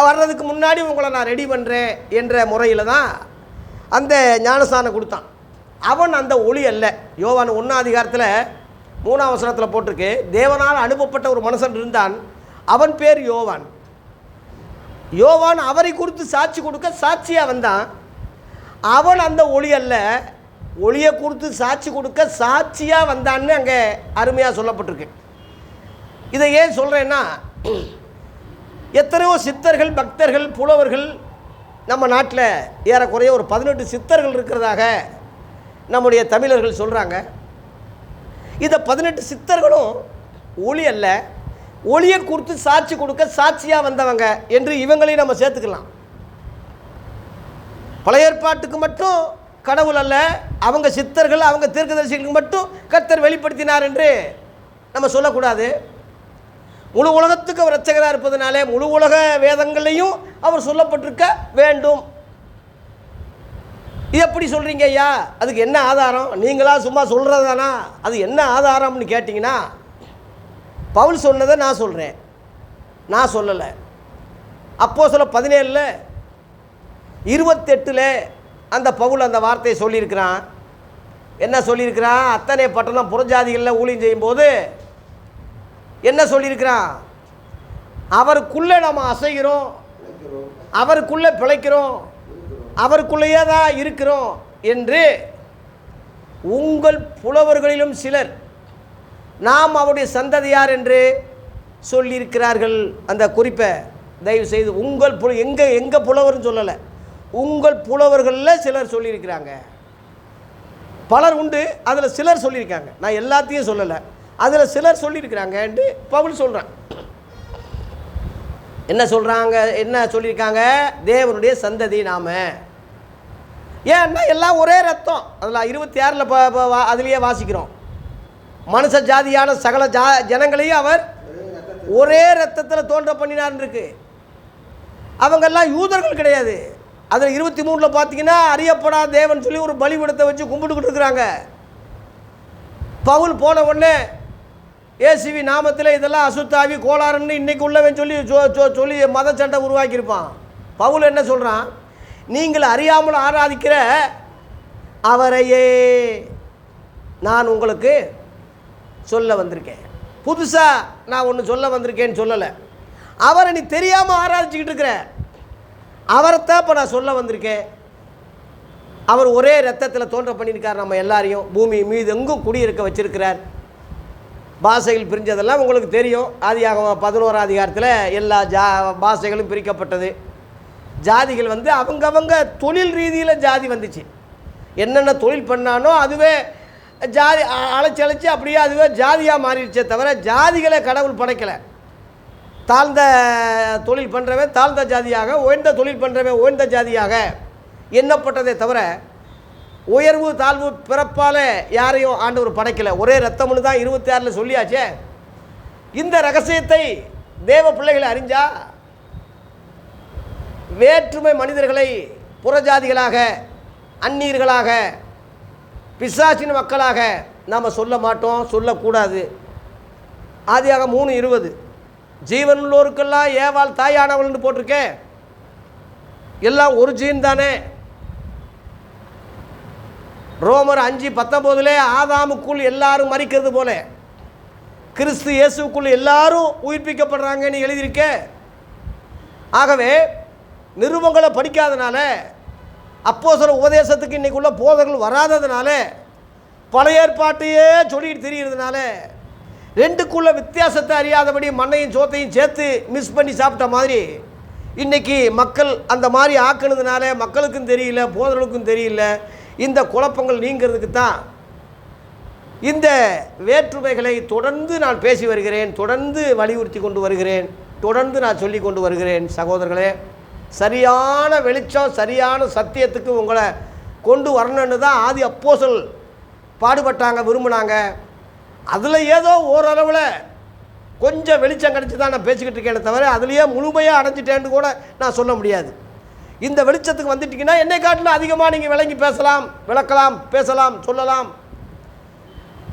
வர்றதுக்கு முன்னாடி உங்களை நான் ரெடி பண்ணுறேன் என்ற முறையில் தான் அந்த ஞானஸ்நானம் கொடுத்தான். அவன் அந்த ஒளி அல்ல. யோவான் 1ஆம் அதிகாரத்தில் 3ஆம் வசனத்தில் போட்டிருக்கு, தேவனால் அனுப்பப்பட்ட ஒரு மனுஷன் இருந்தான், அவன் பேர் யோவான். யோவான் அவரை குறித்து சாட்சி கொடுக்க சாட்சியாக வந்தான். அவன் அந்த ஒளி அல்ல, ஒளியை குறித்து சாட்சி கொடுக்க சாட்சியாக வந்தான்னு அங்கே அருமையாக சொல்லப்பட்டிருக்கு. இதை ஏன் சொல்கிறேன்னா, எத்தனையோ சித்தர்கள், பக்தர்கள், புலவர்கள் நம்ம நாட்டில் ஏறக்குறைய ஒரு 18 சித்தர்கள் இருக்கிறதாக நம்முடைய தமிழர்கள் சொல்கிறாங்க. இந்த 18 சித்தர்களும் ஒளி அல்ல, ஒளியை குறித்து சாட்சி கொடுக்க சாட்சியாக வந்தவங்க என்று இவங்களையும் நம்ம சேர்த்துக்கலாம். பழைய ஏற்பாட்டுக்கு மட்டும் கடவுள் அல்ல, அவங்க சித்தர்கள், அவங்க தீர்க்கதரிசிகளுக்கு மட்டும் கர்த்தர் வெளிப்படுத்தினார் என்று நம்ம சொல்லக்கூடாது. முழு உலகத்துக்கு அவர் இரட்சகராக இருப்பதனாலே முழு உலக வேதங்களையும் அவர் சொல்லப்பட்டிருக்க வேண்டும். இது எப்படி சொல்கிறீங்க ஐயா, அதுக்கு என்ன ஆதாரம்? நீங்களா சும்மா சொல்கிறதானா, அது என்ன ஆதாரம்னு கேட்டிங்கன்னா, பவுல் சொன்னதை நான் சொல்கிறேன், நான் சொல்லலை. அப்போஸ்தலர் 17 28 அந்த பவுல் அந்த வார்த்தையை சொல்லியிருக்கிறான். என்ன சொல்லியிருக்கிறான்? அத்தனை பட்டணம் புறஜாதிகளில் ஊழியம் செய்யும்போது என்ன சொல்லியிருக்கிறான்? அவருக்குள்ளே நம்ம அசைகிறோம், அவருக்குள்ளே பிழைக்கிறோம், அவருக்குள்ளேயே தான் இருக்கிறோம் என்று உங்கள் புலவர்களிலும் சிலர் நாம் அவருடைய சந்ததியார் என்று சொல்லியிருக்கிறார்கள். அந்த குறிப்பை தயவு செய்து உங்கள் எங்கே புலவர்னு சொல்லலை, உங்கள் புலவர்களில் சிலர் சொல்லியிருக்கிறாங்க. பலர் உண்டு, அதில் சிலர் சொல்லியிருக்காங்க. நான் எல்லாத்தையும் சொல்லலை, அதில் சிலர் சொல்லியிருக்கிறாங்க என்று பவுல் சொல்கிறான். என்ன சொல்கிறாங்க? என்ன சொல்லியிருக்காங்க? தேவனுடைய சந்ததி நாம். ஏன்னா எல்லாம் ஒரே ரத்தம். அதில் 26 அதுலேயே வாசிக்கிறோம். மனுஷ ஜாதியான சகல ஜனங்களையும் அவர் ஒரே ரத்தத்தில் தோன்ற பண்ணினார்னு இருக்கு. அவங்கெல்லாம் யூதர்கள் கிடையாது. அதில் 23 பார்த்தீங்கன்னா அறியப்படாத தேவன் சொல்லி ஒரு பலிபீடத்தை வச்சு கும்பிட்டுக்கிட்டு இருக்கிறாங்க. பவுல் போன உடனே ஏசுவி நாமத்தில் இதெல்லாம் அசுத்தாவி கோளாறுன்னு இன்றைக்கி உள்ளவன் சொல்லி சொல்லி மத சண்டை உருவாக்கியிருப்பான். பவுல் என்ன சொல்கிறான்? நீங்கள் அறியாமல் ஆராதிக்கிற அவரையே நான் உங்களுக்கு சொல்ல வந்திருக்கேன். புதுசாக நான் ஒன்று சொல்ல வந்திருக்கேன்னு சொல்லலை. அவரை நீ தெரியாமல் ஆராதிச்சுக்கிட்டு இருக்கிற அவரைத்தான் இப்போ நான் சொல்ல வந்திருக்கேன். அவர் ஒரே ரத்தத்தில் தோன்ற பண்ணியிருக்கார். நம்ம எல்லாரையும் பூமி மீது எங்கும் குடியிருக்க வச்சிருக்கிறார். பாஷைகள் பிரிஞ்சதெல்லாம் உங்களுக்கு தெரியும். ஆதியாகமம் 11ஆம் அதிகாரத்தில் எல்லா பாஷைகளும் பிரிக்கப்பட்டது. ஜாதிகள் அவங்கவங்க தொழில் ரீதியில் ஜாதி வந்துச்சு. என்னென்ன தொழில் பண்ணானோ அதுவே ஜாதி அழைச்சி அப்படியே அதுவே ஜாதியாக மாறிடுச்சே தவிர ஜாதிகளை கடவுள் படைக்கலை. தாழ்ந்த தொழில் பண்ணுறவன் தாழ்ந்த ஜாதியாக, உயர்ந்த தொழில் பண்ணுறவன் உயர்ந்த ஜாதியாக எண்ணப்பட்டதே தவிர உயர்வு தாழ்வு பிறப்பால் யாரையும் ஆண்டவர் படைக்கலை. ஒரே ரத்தம்னு தான் 26 சொல்லியாச்சே. இந்த ரகசியத்தை தேவ பிள்ளைகளை அறிஞ்சா வேற்றுமை மனிதர்களை புறஜாதிகளாக, அந்நீர்களாக, பிசாசின் மக்களாக நாம் சொல்ல மாட்டோம், சொல்லக்கூடாது. ஆதியாக 3:20 ஜீவனுள்ளோருக்கெல்லாம் ஏவாள் தாயானவள்னு போட்டிருக்கேன். எல்லாம் ஒரு ஜீன் தானே. ரோமர் 5:19 ஆதாமுக்குள் எல்லாரும் மரிக்கிறது போல கிறிஸ்து இயேசுக்குள் எல்லாரும் உயிர்ப்பிக்கப்படுறாங்கன்னு எழுதியிருக்க. ஆகவே நிருபங்களை படிக்காதனால, அப்போஸ்தலர் உபதேசத்துக்கு இன்றைக்குள்ள போதர்கள் வராததுனால, பழைய ஏற்பாட்டையே சொல்லிட்டு திரிகிறதுனால, ரெண்டுக்குள்ள வித்தியாசத்தை அறியாதபடி மண்ணையும் சோத்தையும் சேர்த்து மிஸ் பண்ணி சாப்பிட்ட மாதிரி இன்றைக்கி மக்கள் அந்த மாதிரி ஆக்குனதுனால மக்களுக்கும் தெரியல, போதர்களுக்கும் தெரியல. இந்த குழப்பங்கள் நீங்கிறதுக்கு தான் இந்த வேற்றுமைகளை தொடர்ந்து நான் பேசி வருகிறேன், தொடர்ந்து வலியுறுத்தி கொண்டு வருகிறேன், தொடர்ந்து நான் சொல்லி கொண்டு வருகிறேன். சகோதரர்களே, சரியான வெளிச்சம், சரியான சத்தியத்துக்கு உங்களை கொண்டு வரணுன்னு தான் ஆதி அப்போஸ்தலர் பாடுபட்டாங்க, விரும்பினாங்க. அதில் ஏதோ ஓரளவில் கொஞ்சம் வெளிச்சம் கிடச்சி தான் நான் பேசிக்கிட்டு இருக்கேன் தவிர அதுலேயே முழுமையாக அடைஞ்சிட்டேன்னு கூட நான் சொல்ல முடியாது. இந்த வெளிச்சத்துக்கு வந்துட்டிங்கன்னா என்னை காட்டிலும் அதிகமாக நீங்கள் விளங்கி பேசலாம், விளக்கலாம், பேசலாம், சொல்லலாம்.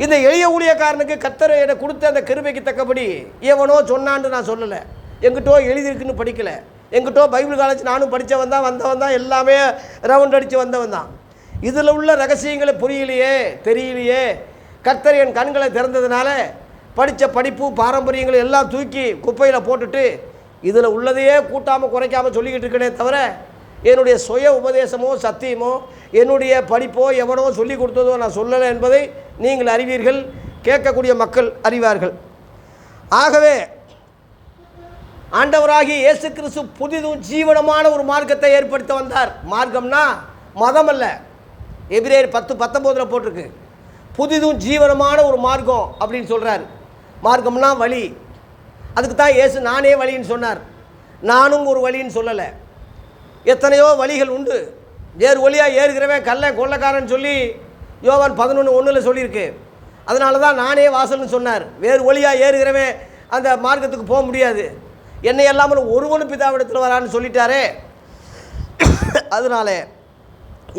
இந்த எளிய ஊழியக்காரனுக்கு கர்த்தர் என்னை கொடுத்த அந்த கிருபைக்கு தக்கபடி எவனோ சொன்னான்னு நான் சொல்லலை. எங்கிட்டோ எழுதியிருக்குன்னு படிக்கலை. எங்கிட்டோ பைபிள் காலேஜ் நானும் படித்தவன் தான், வந்தவன் தான், எல்லாமே ரவுண்ட் அடித்து வந்தவன் தான். இதில் உள்ள ரகசியங்களை புரியலையே, தெரியலையே. கர்த்தர் என் கண்களை திறந்ததுனால படித்த படிப்பு பாரம்பரியங்களை எல்லாம் தூக்கி குப்பையில் போட்டுட்டு இதில் உள்ளதையே கூட்டாமல் குறைக்காமல் சொல்லிக்கிட்டு இருக்கனே தவிர என்னுடைய சுய உபதேசமோ சத்தியமோ என்னுடைய படிப்போ எவனோ சொல்லி கொடுத்ததோ நான் சொல்லலை என்பதை நீங்கள் அறிவீர்கள், கேட்கக்கூடிய மக்கள் அறிவார்கள். ஆகவே ஆண்டவராகிய இயேசு கிறிஸ்து புதிதும் ஜீவனமான ஒரு மார்க்கத்தை ஏற்படுத்த வந்தார். மார்க்கம்னா மதம் அல்ல. எபிரேயர் 10:19 போட்டிருக்கு. புதிதும் ஜீவனமான ஒரு மார்க்கம் அப்படின்னு சொல்கிறார். மார்க்கம்னா வழி. அதுக்கு தான் இயேசு நானே வழின்னு சொன்னார். நானும் ஒரு வழின்னு சொல்லலை. எத்தனையோ வழிகள் உண்டு. வேறு வழியாக ஏறுகிறவன் கல்லை கொள்ளக்காரன் சொல்லி யோவான் 11:1 சொல்லியிருக்கு. அதனால தான் நானே வாசல்னு சொன்னார். வேறு வழியாக ஏறுகிறவன் அந்த மார்க்கத்துக்கு போக முடியாது. என்னை எல்லாமல் ஒருவனும் பிதாவிடத்தில் வரான்னு சொல்லிட்டாரே. அதனால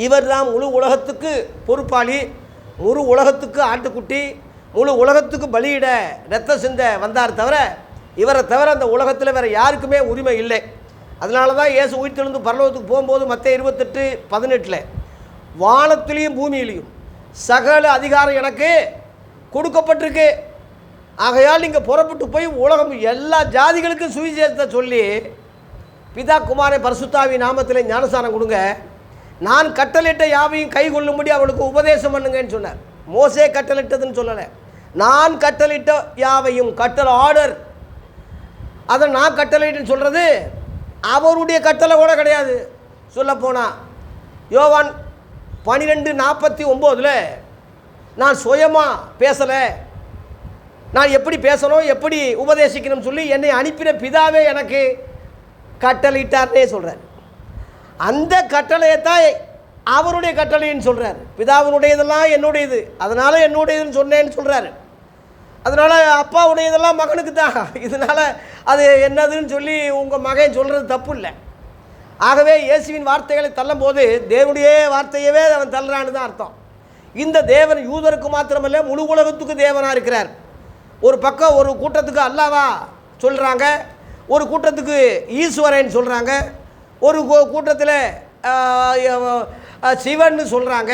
இவர் தான் முழு உலகத்துக்கு பொறுப்பாளி, முழு உலகத்துக்கு ஆட்டுக்குட்டி, முழு உலகத்துக்கு பலியிட இரத்த சிந்த வந்தார் தவிர இவரை தவிர அந்த உலகத்தில் வேறு யாருக்குமே உரிமை இல்லை. அதனால தான் இயேசு உயிர்த்தெழுந்து பரலோகத்துக்கு போகும்போது மத்தேயு 28:18 வானத்திலையும் பூமியிலையும் சகல அதிகாரம் எனக்கு கொடுக்கப்பட்டிருக்கு. ஆகையால் நீங்கள் புறப்பட்டு போய் உலகம் எல்லா ஜாதிகளுக்கும் சுவிசேஷத்தை சொல்லி பிதா குமாரன் பரிசுத்தாவி நாமத்தில் ஞானஸ்நானம் கொடுங்க, நான் கட்டளையிட்ட யாவையும் கை கொள்ளும்படி அவளுக்கு உபதேசம் பண்ணுங்கன்னு சொன்னார். மோசே கட்டளையிட்டதுன்னு சொல்லலை, நான் கட்டளையிட்ட யாவையும், கட்டளை ஆர்டர். அதை நான் கட்டளையிட்டுன்னு சொல்கிறது அவருடைய கட்டளை கூட கிடையாது. சொல்லப்போனால் யோவான் 12:49 நான் சுயமாக பேசலை, நான் எப்படி பேசணும் எப்படி உபதேசிக்கணும்னு சொல்லி என்னை அனுப்பின பிதாவே எனக்கு கட்டளையிட்டார்னே சொல்கிறார். அந்த கட்டளையை தான் அவருடைய கட்டளைன்னு சொல்கிறார். பிதாவினுடையதெல்லாம் என்னுடையது, அதனால் என்னுடையதுன்னு சொன்னேன்னு சொல்கிறாரு. அதனால் அப்பாவுடையதெல்லாம் மகனுக்கு தான், இதனால் அது என்னதுன்னு சொல்லி உங்கள் மகன் சொல்கிறது தப்பு இல்லை. ஆகவே இயேசுவின் வார்த்தைகளை தள்ளும் போது தேவனுடைய வார்த்தையவே அவன் தள்ளுறான்னு தான் அர்த்தம். இந்த தேவன் யூதருக்கு மாத்திரமல்ல முழு உலகத்துக்கு தேவனாக இருக்கிறார். ஒரு பக்கம் ஒரு கூட்டத்துக்கு அல்லாவா சொல்கிறாங்க, ஒரு கூட்டத்துக்கு ஈஸ்வரன் சொல்கிறாங்க, ஒரு கூட்டத்தில் சிவன்னு சொல்கிறாங்க.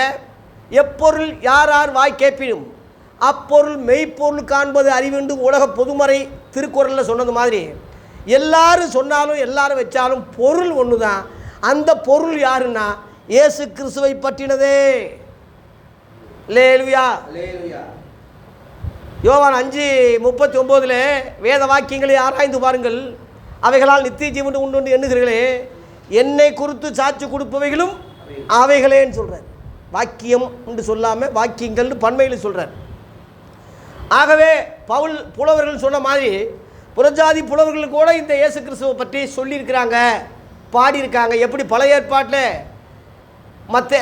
எப்பொருள் யார் யார் வாய் கேட்பினும் அப்பொருள் மெய்ப்பொருள் காண்பது அறிவுண்டு உலக பொதுமறை திருக்குறளில் சொன்னது மாதிரி எல்லாரும் சொன்னாலும் எல்லாரும் வச்சாலும் பொருள் ஒன்று தான். அந்த பொருள் யாருன்னா இயேசு கிறிஸ்துவை பற்றினதே. அல்லேலூயா. யோவான் 5:39 வேத வாக்கியங்களை ஆராய்ந்து பாருங்கள், அவைகளால் நித்திய ஜீவன் உண்டு எண்ணுகிறீர்களே, என்னை குறித்து சாட்சி கொடுப்பவைகளும் அவைகளேன்னு சொல்கிறார். வாக்கியம் என்று சொல்லாமல் வாக்கியங்கள்னு பன்மையில் சொல்கிறார். ஆகவே பவுல் புலவர்கள் சொன்ன மாதிரி புறஜாதி புலவர்கள் கூட இந்த இயேசு கிறிஸ்துவை பற்றி சொல்லியிருக்கிறாங்க, பாடியிருக்காங்க. எப்படி பழைய ஏற்பாட்டில் மற்ற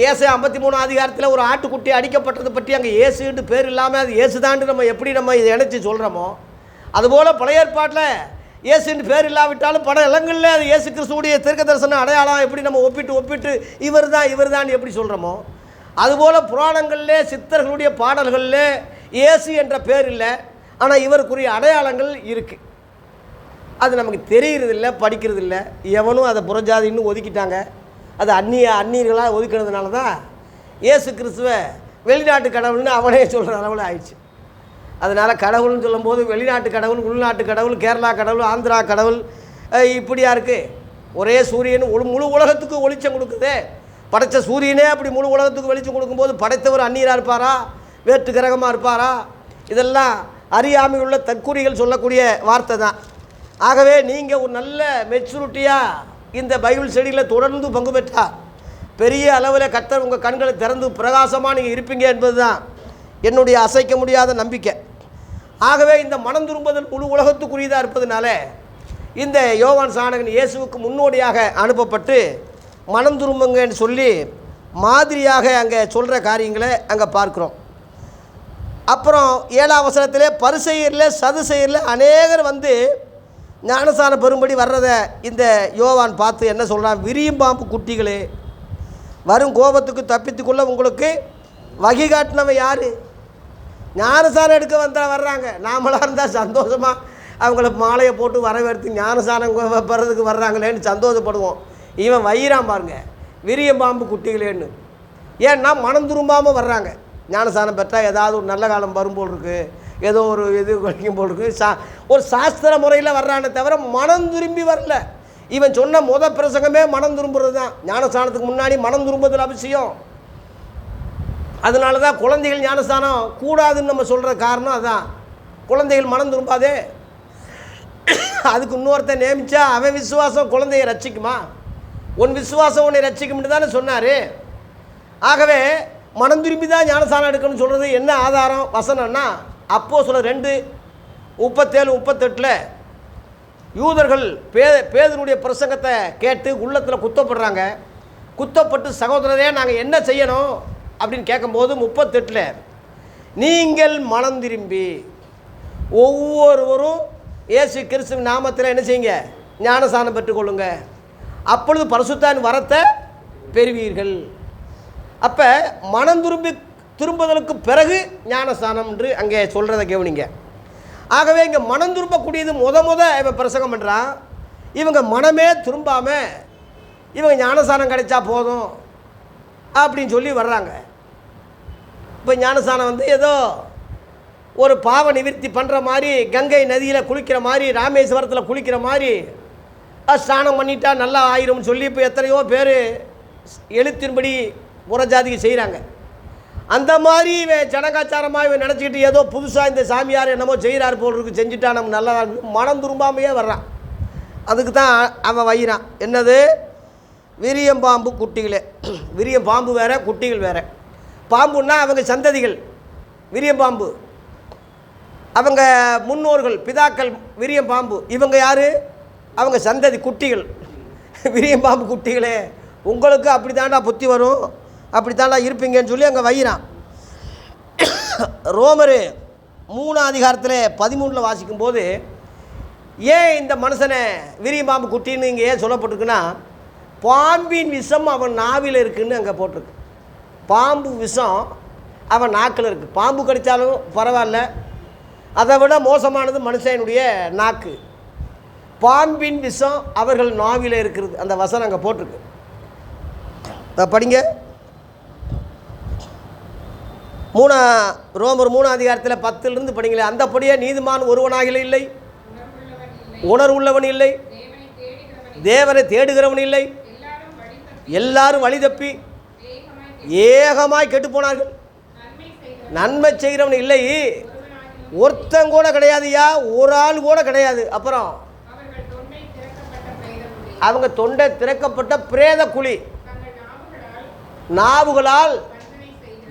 ஏசை 53 அதிகாரத்தில் ஒரு ஆட்டுக்குட்டி அடிக்கப்பட்டதை பற்றி அங்கே இயேசுன்னு பேர் இல்லாமல் அது இயேசுதான்னு நம்ம எப்படி நம்ம இதை இணைச்சி சொல்கிறோமோ, அதுபோல் பழைய ஏற்பாட்டில் இயேசுன்னு பேர் இல்லாவிட்டாலும் பல இடங்களில் அது இயேசு கிறிஸ்துவுடைய தீர்க்க தரிசன அடையாளம் எப்படி நம்ம ஒப்பிட்டு இவர் தான் எப்படி சொல்கிறோமோ, அதுபோல் புராணங்களில் சித்தர்களுடைய பாடல்களில் இயேசு என்ற பேர் இல்லை, ஆனால் இவருக்குரிய அடையாளங்கள் இருக்குது. அது நமக்கு தெரிகிறதில்ல, படிக்கிறதில்ல. எவனும் அதை புறஜாதின்னு ஒதுக்கிட்டாங்க. அது அந்நியர்களாக ஒதுக்கிறதுனால தான் இயேசு கிறிஸ்துவை வெளிநாட்டு கடவுள்னு அவனே சொல்கிற அளவில் ஆயிடுச்சு. அதனால் கடவுள்னு சொல்லும்போது வெளிநாட்டு கடவுள், உள்நாட்டு கடவுள், கேரளா கடவுள், ஆந்திரா கடவுள் இப்படியா இருக்குது. ஒரே சூரியன் முழு உலகத்துக்கு வெளிச்சம் கொடுக்குது. படைத்த சூரியனே அப்படி முழு உலகத்துக்கு வெளிச்சம் கொடுக்கும்போது படைத்தவர் அந்நியராக இருப்பாரா, வேற்று கிரகமாக இருப்பாரா? இதெல்லாம் அறியாமையுள்ள தற்கூறிகள் சொல்லக்கூடிய வார்த்தை தான். ஆகவே நீங்கள் ஒரு நல்ல மெச்சூரிட்டியாக இந்த பைபிள் ஸ்டடியில் தொடர்ந்து பங்கு பெற்றால் பெரிய அளவில் கர்த்தர் உங்கள் கண்களை திறந்து பிரகாசமாக நீங்கள் இருப்பீங்க என்பது தான் என்னுடைய அசைக்க முடியாத நம்பிக்கை. ஆகவே இந்த மனம் திரும்புதல் முழு உலகத்துக்குரியதாக இருப்பதுனால இந்த யோவான் சாணகன் இயேசுவுக்கு முன்னோடியாக அனுப்பப்பட்டு மனம் திரும்புங்கன்னு சொல்லி மாதிரியாக அங்கே சொல்கிற காரியங்களை அங்கே பார்க்குறோம். அப்புறம் 7ஆம் வசனத்திலே பரிசேயரில் சதுசேயரில் அநேகர் வந்து ஞானஸ்நானம் பெறும்படி வர்றதை இந்த யோவான் பார்த்து என்ன சொல்கிறான், விரியும் பாம்பு குட்டிகளே, வரும் கோபத்துக்கு தப்பித்துக்குள்ள உங்களுக்கு வகை காட்டினவன் யார்? ஞானஸ்நானம் எடுக்க வர்றாங்க. நாமளாக இருந்தால் சந்தோஷமாக அவங்கள மாலையை போட்டு வரவேற்று ஞானஸ்நானம் பெறதுக்கு வர்றாங்களேன்னு சந்தோஷப்படுவோம். இவன் வயிறான் பாருங்க, விரியம் பாம்பு குட்டிகளேன்னு. ஏன்னா மனம் திரும்பாமல் வர்றாங்க. ஞானஸ்நானம் பெற்றால் ஏதாவது ஒரு நல்ல காலம் வரும்போல் இருக்குது, ஏதோ ஒரு இது கிடைக்கும் போல் இருக்குது, ஒரு சாஸ்திர முறையில் வர்றானே தவிர மனம் திரும்பி வரல. இவன் சொன்ன பிரசங்கமே மனம் திரும்புறது தான். ஞானஸ்நானத்துக்கு முன்னாடி மனம் திரும்புதல் அவசியம். அதனால தான் குழந்தைகள் ஞானஸ்நானம் கூடாதுன்னு நம்ம சொல்கிற காரணம் அதுதான். குழந்தைகள் மனம் திரும்பாதே, அதுக்கு இன்னொருத்தன் நியமித்தா அவன் விசுவாசம் குழந்தையை ரட்சிக்குமா? உன் விசுவாசம் உன்னை ரட்சிக்கும்னு தானே சொன்னார். ஆகவே மனம் திரும்பி தான் ஞானஸ்நானம் எடுக்கணும்னு சொல்கிறது என்ன ஆதாரம் வசனம்னா, அப்போஸ்தலர் 2:37-38 யூதர்கள் பேதுருடைய பிரசங்கத்தை கேட்டு உள்ளத்தில் குத்தப்படுறாங்க. குத்தப்பட்டு சகோதரரே நாங்கள் என்ன செய்யணும் அப்படின்னு கேட்கும்போது 38 நீங்கள் மனம் திரும்பி ஒவ்வொருவரும் இயேசு கிறிஸ்துவின் நாமத்தில் என்ன செய்யுங்க, ஞானஸ்நானம் பெற்றுக்கொள்ளுங்க, அப்பொழுது பரிசுத்தாவின் வரத்தை பெறுவீர்கள். அப்போ மனம் திரும்புதலுக்கு பிறகு ஞானஸ்நானம் என்று அங்கே சொல்கிறத கவனிங்க. ஆகவே இங்கே மனம் திரும்பக்கூடியது இவன் பிரசங்கம் பண்ணுறான். இவங்க மனமே திரும்பாமல் இவங்க ஞானஸ்நானம் கிடைச்சா போதும், அப்படின்னு சொல்லி வர்றாங்க. இப்போ ஞானஸ்நானம் வந்து ஏதோ ஒரு பாவ நிவர்த்தி பண்ணுற மாதிரி, கங்கை நதியில் குளிக்கிற மாதிரி, ராமேஸ்வரத்தில் குளிக்கிற மாதிரி ஸ்நானம் பண்ணிட்டா நல்லா ஆயிரும்னு சொல்லி இப்போ எத்தனையோ பேர் எழுத்தின்படி புறஜாதிக்கு செய்கிறாங்க. அந்த மாதிரி ஜனகாச்சாரமாக இவன் நினச்சிக்கிட்டு ஏதோ புதுசாக இந்த சாமியார் என்னமோ செய்கிறார் போல் இருக்கு, செஞ்சுட்டா நம்ம நல்லா இருக்கு, மனம் திரும்பாமையே வர்றான். அதுக்கு தான் அவன் வைகிறான். என்னது? விரியம் பாம்பு குட்டிகளே. விரியம் பாம்பு வேறு, குட்டிகள் வேறு. பாம்புன்னா அவங்க சந்ததிகள், விரியம் பாம்பு அவங்க முன்னோர்கள், பிதாக்கள் விரியம் பாம்பு. இவங்க யார்? அவங்க சந்ததி, குட்டிகள். விரியம் பாம்பு குட்டிகளே, உங்களுக்கு அப்படி தாண்டா புத்தி வரும், அப்படி தாண்டா இருப்பீங்கன்னு சொல்லி அங்கே வைகிறான். ரோமர் 3 அதிகாரத்தில் 13 வாசிக்கும்போது ஏன் இந்த மனுஷனை விரியம் பாம்பு குட்டின்னு இங்கே ஏன் சொல்லப்பட்டிருக்குன்னா, பாம்பின் விஷம் அவன் நாவில் இருக்குதுன்னு அங்கே போட்டிருக்கு. பாம்பு விஷம் அவன் நாக்கில் இருக்குது. பாம்பு கடித்தாலும் பரவாயில்ல, அதை விட மோசமானது மனுஷனுடைய நாக்கு. பாம்பின் விஷம் அவர்கள் நாவில் இருக்கிறது. அந்த வசனம் அங்கே போட்டிருக்கு. படிங்க. ரோமர் 3 அதிகாரத்தில் 10 படிங்களே. அந்தபடியே நீதிமான் ஒருவனாக இல்லை, உணர்வுள்ளவன் இல்லை, தேவனை தேடுகிறவன் இல்லை, எல்லாரும் வழி தப்பி ஏகமாய் கெட்டு போனார்கள், நன்மை செய்கிறவன் இல்லை, ஒருத்தன் கூட கிடையாதுயா, ஒரு ஆள் கூட கிடையாது. அப்புறம் அவங்க தொண்டை திறக்கப்பட்ட பிரேத குழி, நாவுகளால்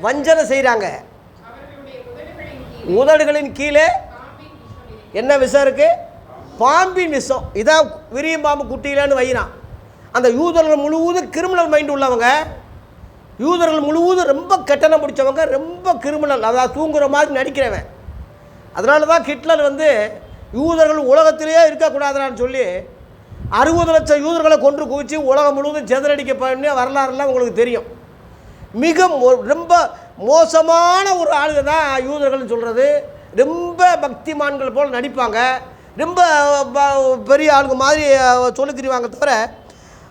வஞ்சனை செய்கிறாங்க. உதடுகளின் கீழே என்ன விஷம் இருக்கு? பாம்பின் விஷம். இதான் விரியம் பாம்பு குட்டியிலன்னு வைகிறான். அந்த யூதர்கள் முழுவதும் கிரிமினல் மைண்ட் உள்ளவங்க, யூதர்கள் முழுவதும் ரொம்ப கெட்டணம் பிடிச்சவங்க, ரொம்ப கிரிமினல், அதாவது தூங்குற மாதிரி நடிக்கிறவன். அதனால தான் ஹிட்லர் வந்து யூதர்கள் உலகத்திலேயே இருக்கக்கூடாதுன்னு சொல்லி 60 லட்சம் யூதர்களை கொன்று குவிச்சு உலகம் முழுவதும் செதறடிக்க பண்ணி வரலாறுலாம் உங்களுக்கு தெரியும். மிக ரொம்ப மோசமான ஒரு ஆளுங்க தான் யூதர்கள்னு சொல்கிறது. ரொம்ப பக்திமான்கள் போல் நடிப்பாங்க, ரொம்ப பெரிய ஆளுங்க மாதிரி சொல்லிக்கிறிவாங்க தவிர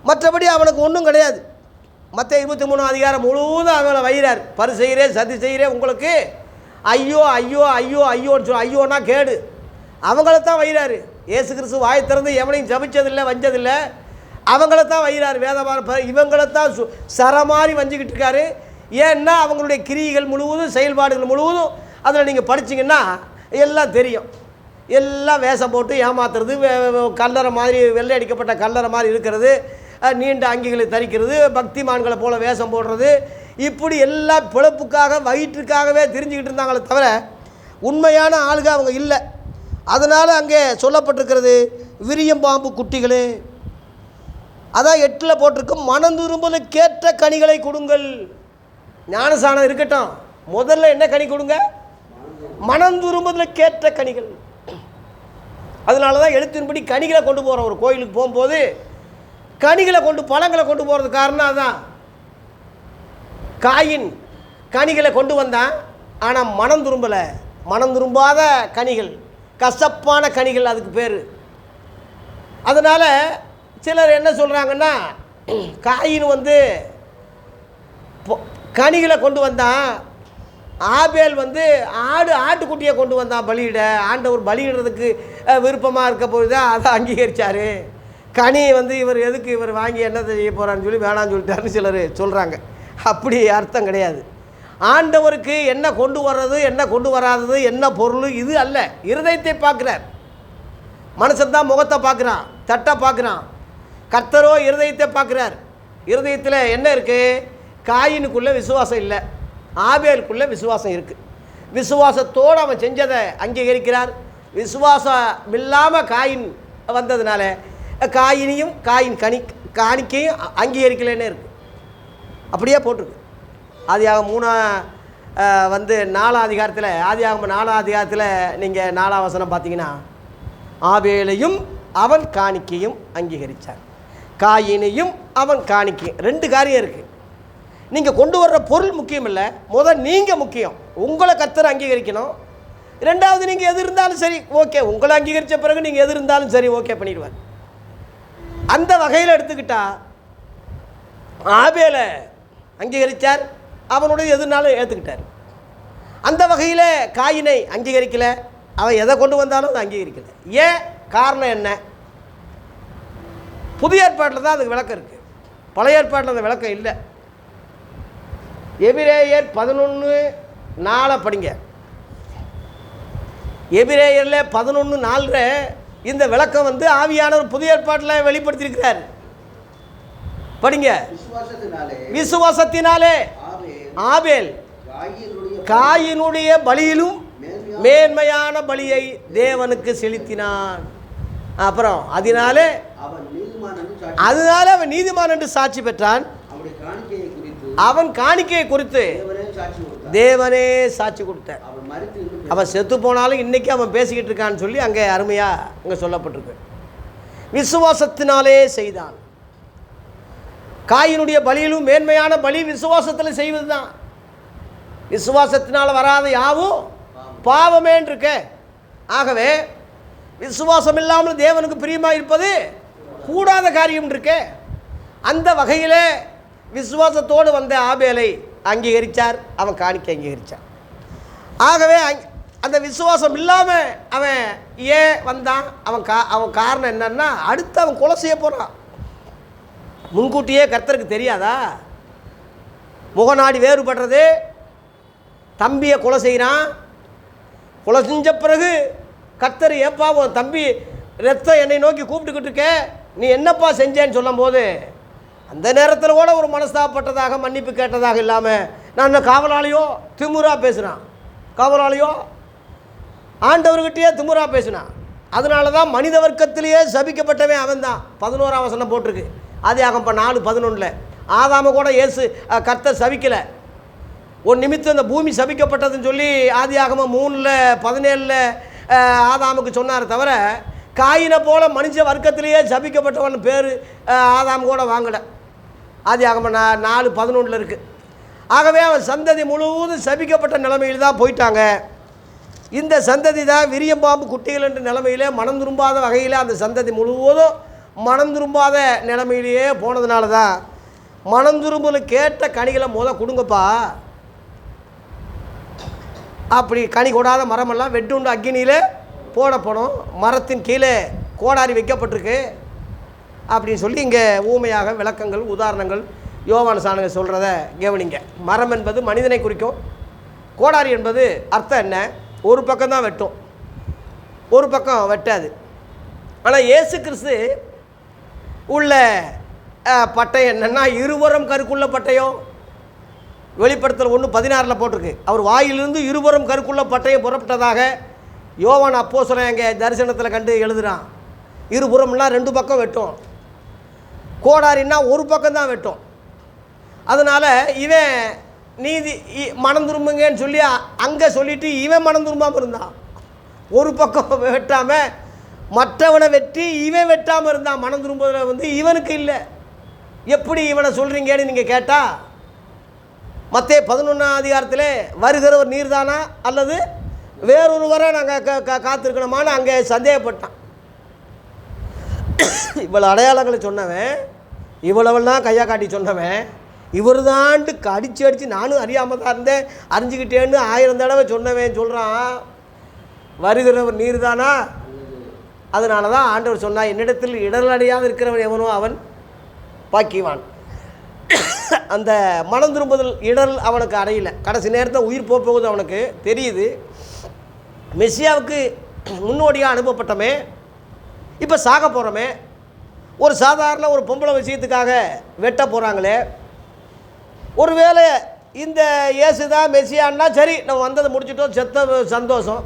மற்றபடி அவனுக்கு ஒன்றும் கிடையாது. மற்ற 23 அதிகாரம் முழுவதும் அவங்கள வைகிறார். பரு செய்கிறே, சதி செய்கிறே, உங்களுக்கு ஐயோ ஐயோ ஐயோ ஐயோன்னு சொல்லி, ஐயோன்னா கேடு, அவங்களத்தான் வைகிறாரு. இயேசு கிறிஸ்து வாய் திறந்து எவனையும் ஜபிச்சதில்லை, வஞ்சதில்லை, அவங்களத்தான் வைகிறார். வேதமான இவங்களைத்தான் சரமாரி வஞ்சிக்கிட்டு இருக்காரு. ஏன்னா அவங்களுடைய கிரியைகள் முழுவதும், செயல்பாடுகள் முழுவதும் அதில் நீங்கள் படிச்சிங்கன்னா எல்லாம் தெரியும். எல்லாம் வேஷம் போட்டு ஏமாத்துறது, கல்லறை மாதிரி, வெள்ளை அடிக்கப்பட்ட கல்லறை மாதிரி இருக்கிறது, நீண்ட அங்கிகளை தரிக்கிறது, பக்திமான்களை போல் வேஷம் போடுறது, இப்படி எல்லாம் பிழப்புக்காக வயிற்றுக்காகவே தெரிஞ்சுக்கிட்டு இருந்தாங்களே தவிர உண்மையான ஆளுக அவங்க இல்லை. அதனால் அங்கே சொல்லப்பட்டிருக்கிறது விரியம் பாம்பு குட்டிகளே. அதான் 8 போட்டிருக்கு, மனம் திரும்பலுக்கேற்ற கனிகளை கொடுங்கள். ஞானசானம் இருக்கட்டும், முதல்ல என்ன கனி கொடுங்க? மனம் திரும்பலுக்கேற்ற கனிகள். அதனால தான் எழுத்தின்படி கனிகளை கொண்டு போகிறோம். ஒரு கோயிலுக்கு போகும்போது கனிகளை கொண்டு, பழங்களை கொண்டு போகிறதுக்கு காரணம் அதுதான். காயின் கனிகளை கொண்டு வந்தான், ஆனால் மனம் திரும்பலை. மனம் திரும்பாத கனிகள், கசப்பான கனிகள் அதுக்கு பேர். அதனால் சிலர் என்ன சொல்கிறாங்கன்னா, காயின் வந்து கனிகளை கொண்டு வந்தான், ஆபேல் வந்து ஆட்டுக்குட்டியை கொண்டு வந்தான் பலியிட. ஆண்டவர் பலியிடுறதுக்கு விருப்பமாக இருக்க போது தான் அதை அங்கீகரித்தார். கனி வந்து இவர் எதுக்கு இவர் வாங்கி என்னத்தை செய்ய போகிறான்னு சொல்லி வேணான்னு சொல்லிட்டாருன்னு சிலர் சொல்கிறாங்க. அப்படி அர்த்தம் கிடையாது. ஆண்டவருக்கு என்ன கொண்டு வர்றது, என்ன கொண்டு வராதது, என்ன பொருள், இது அல்ல. இருதயத்தை பார்க்குறார். மனுஷன் தான் முகத்தை பார்க்குறான், தட்டை பார்க்குறான். கர்த்தரோ இருதயத்தை பார்க்குறார். இருதயத்தில் என்ன இருக்குது? காயினுக்குள்ளே விசுவாசம் இல்லை, ஆபேலுக்குள்ளே விசுவாசம் இருக்குது. விசுவாசத்தோடு அவன் செஞ்சதை அங்கீகரிக்கிறார். விசுவாசம் இல்லாமல் காயின் வந்ததுனால காயினையும் காயின் காணிக்கையும் அங்கீகரிக்கலைன்னு இருக்குது. அப்படியே போட்டிருக்கு. ஆதியாகமம் 4 அதிகாரத்தில், ஆதியாகமம் 4 அதிகாரத்தில் நீங்கள் 4ஆம் வசனம் பார்த்தீங்கன்னா, ஆபேலையும் அவன் காணிக்கையும் அங்கீகரித்தார், காயினையும் அவன் காணிக்கையும். 2 காரியம் இருக்குது. நீங்கள் கொண்டு வர்ற பொருள் முக்கியம் இல்லை, நீங்கள் முக்கியம். உங்களை கர்த்தர் அங்கீகரிக்கணும். 2வது நீங்கள் எது இருந்தாலும் சரி ஓகே, உங்களை அங்கீகரித்த பிறகு நீங்கள் எது இருந்தாலும் சரி ஓகே பண்ணிடுவார். அந்த வகையில் எடுத்துக்கிட்டால் ஆபேலை அங்கீகரித்தார், அவனுடைய எதுனாலும் ஏற்றுக்கிட்டார். அந்த வகையில் காயினை அங்கீகரிக்கலை, அவன் எதை கொண்டு வந்தாலும் அதை அங்கீகரிக்கலை. ஏன்? காரணம் என்ன? புதிய ஏற்பாட்டில் தான் அதுக்கு விளக்கம் இருக்குது, பழைய ஏற்பாட்டில் அந்த விளக்கம் இல்லை. எபிரேயர் 11:4 படிங்க. எபிரேயரில் 11:4 இந்த விளக்கம் வந்து ஆவியானவர் புதிய ஏற்பாட்டில் வெளிப்படுத்தியிருக்கிறார். படிங்க. விசுவாசத்தினாலே ஆபேல் காயினுடைய பலியிலும் மேன்மையான பலியை தேவனுக்கு செலுத்தினான். அப்புறம் அதனால அவன் நீதிமான் என்று சாட்சி பெற்றான். அவன் காணிக்கையை குறித்து தேவனே சாட்சி கொடுத்தார். அவன் செத்து போனாலும் இன்னைக்கு அவன் பேசிக்கிட்டு இருக்கான்னு சொல்லி அங்கே அருமையாக அங்கே சொல்லப்பட்டிருக்கு. விசுவாசத்தினாலே செய்தான். காயினுடைய பலியிலும் மேன்மையான பலி விசுவாசத்தில் செய்வது தான். விசுவாசத்தினால் வராத யாவும் பாவமேன் இருக்க. ஆகவே விசுவாசம் இல்லாமல் தேவனுக்கு பிரியமாக இருப்பது கூடாத காரியம் இருக்க. அந்த வகையில் விசுவாசத்தோடு வந்த ஆபேலை அங்கீகரித்தார், அவன் காணிக்கை அங்கீகரித்தார். ஆகவே அந்த விசுவாசம் இல்லாமல் அவன் ஏன் வந்தான்? அவன் காரணம் என்னன்னா, அடுத்து அவன் கொலை செய்ய போகிறான். முன்கூட்டியே கர்த்தருக்கு தெரியாதா? முகநாடி வேறுபடுறது, தம்பியை கொலை செய்கிறான். கொலை செஞ்ச பிறகு கர்த்தர் ஏப்பா உன் தம்பி ரத்தம் என்னை நோக்கி கூப்பிட்டுக்கிட்டு இருக்க, நீ என்னப்பா செஞ்சேன்னு சொல்லும் போது அந்த நேரத்தில் கூட ஒரு மனஸ்தாபப்பட்டதாக மன்னிப்பு கேட்டதாக இல்லாமல் நான் என்ன காவலாளியோ திமுறா பேசுகிறான். காவலாளியோ ஆண்டவர்கிட்டயே திமுறா பேசினான். அதனால தான் மனித வர்க்கத்திலேயே சபிக்கப்பட்டவன் அவன் தான். 11ஆம் வசனம் போட்டிருக்கு ஆதியாகமம் 4:11. ஆதாம கூட இயேசு கர்த்தர் சபிக்கலை. ஒரு நிமித்தம் இந்த பூமி சபிக்கப்பட்டதுன்னு சொல்லி ஆதியாகமம் 3:17 ஆதாமுக்கு சொன்னார். தவிர காயினை போல மனுஷ வர்க்கத்திலேயே சபிக்கப்பட்டவன் பேர் ஆதாம் கூட வாங்கலை. ஆதியாகமம் 4:11 இருக்குது. ஆகவே அவன் சந்ததி முழுவதும் சபிக்கப்பட்ட நிலைமையில் தான் போயிட்டாங்க. இந்த சந்ததி தான் விரியம்பாம்பு குட்டிகள் என்ற நிலைமையிலே மனம் திரும்பாத வகையில் அந்த சந்ததி முழுவதும் மனம் திரும்பாத நிலைமையிலேயே போனதுனால தான் மனம் திரும்பல கேட்ட கனிகளை கொடுங்கப்பா, அப்படி கனி கொடாத மரமெல்லாம் வெட்டுண்டு அக்கினியில் போடப்படும், மரத்தின் கீழே கோடாரி வைக்கப்பட்டிருக்கு அப்படின்னு சொல்லி இங்கே ஊமையாக விளக்கங்கள் உதாரணங்கள் யோவான் சாணங்க சொல்கிறத கவனிங்க. மரம் என்பது மனிதனை குறிக்கும், கோடாரி என்பது அர்த்தம் என்ன? ஒரு பக்கம்தான் வெட்டும், ஒரு பக்கம் வெட்டாது. ஆனால் இயேசு கிறிஸ்து உள்ள பட்டயம் என்னென்னா இருபுறம் கருக்குள்ள பட்டயம். வெளிப்படுத்தல் 1:16 போட்டிருக்கு. அவர் வாயிலிருந்து இருபுறம் கருக்குள்ள பட்டயம் புறப்பட்டதாக யோவான் அப்போஸ்தலன் அங்கே தரிசனத்தில் கண்டு எழுதுகிறான். இருபுறம்னா 2 பக்கம் வெட்டும், கோடாரின்னா ஒரு பக்கம்தான் வெட்டும். அதனால் இவன் நீதி மனம் திரும்புங்கன்னு சொல்லி அங்கே சொல்லிவிட்டு இவன் மனம் திரும்பாமல் இருந்தான். ஒரு பக்கம் வெட்டாமல் மற்றவனை வெட்டி இவன் வெட்டாமல் இருந்தான். மனம் திரும்புவதில் வந்து இவனுக்கு இல்லை. எப்படி இவனை சொல்கிறீங்கன்னு நீங்கள் கேட்டால், மத்தேயு 11ஆம் அதிகாரத்தில் வருகிறவர் நீர் தானா அல்லது வேறொருவரை நாங்கள் காத்திருக்கணுமான்னு அங்கே சந்தேகப்பட்டான். இவ்வளோ அடையாளங்களை சொன்னவன், இவ்வளவெல்லாம் கையா காட்டி சொன்னவன், இவர் தாண்டு அடித்து அடித்து நானும் அறியாமல் தான் இருந்தேன் அறிஞ்சிக்கிட்டேன்னு 1000 தடவை சொன்னவன் சொல்கிறான் வருகிறவர் நீர் தானா. அதனால தான் ஆண்டவர் சொன்னா, என்னிடத்தில் இடரடியாக இருக்கிறவன் எவனோ அவன் பாக்கிவான். அந்த மனம் திரும்புதல் இடர் அவனுக்கு அடையல. கடைசி நேரத்தில் உயிர் போகுது அவனுக்கு தெரியுது. மெசியாவுக்கு முன்னோடியாக அனுப்பப்பட்டமே, இப்போ சாக போகிறோமே, ஒரு சாதாரண ஒரு பொம்பளை விஷயத்துக்காக வெட்ட போகிறாங்களே, ஒருவேளை இந்த இயேசு தான் மெசியான்னா சரி, நம்ம வந்ததை முடிச்சுட்டோம், செத்த சந்தோஷம்.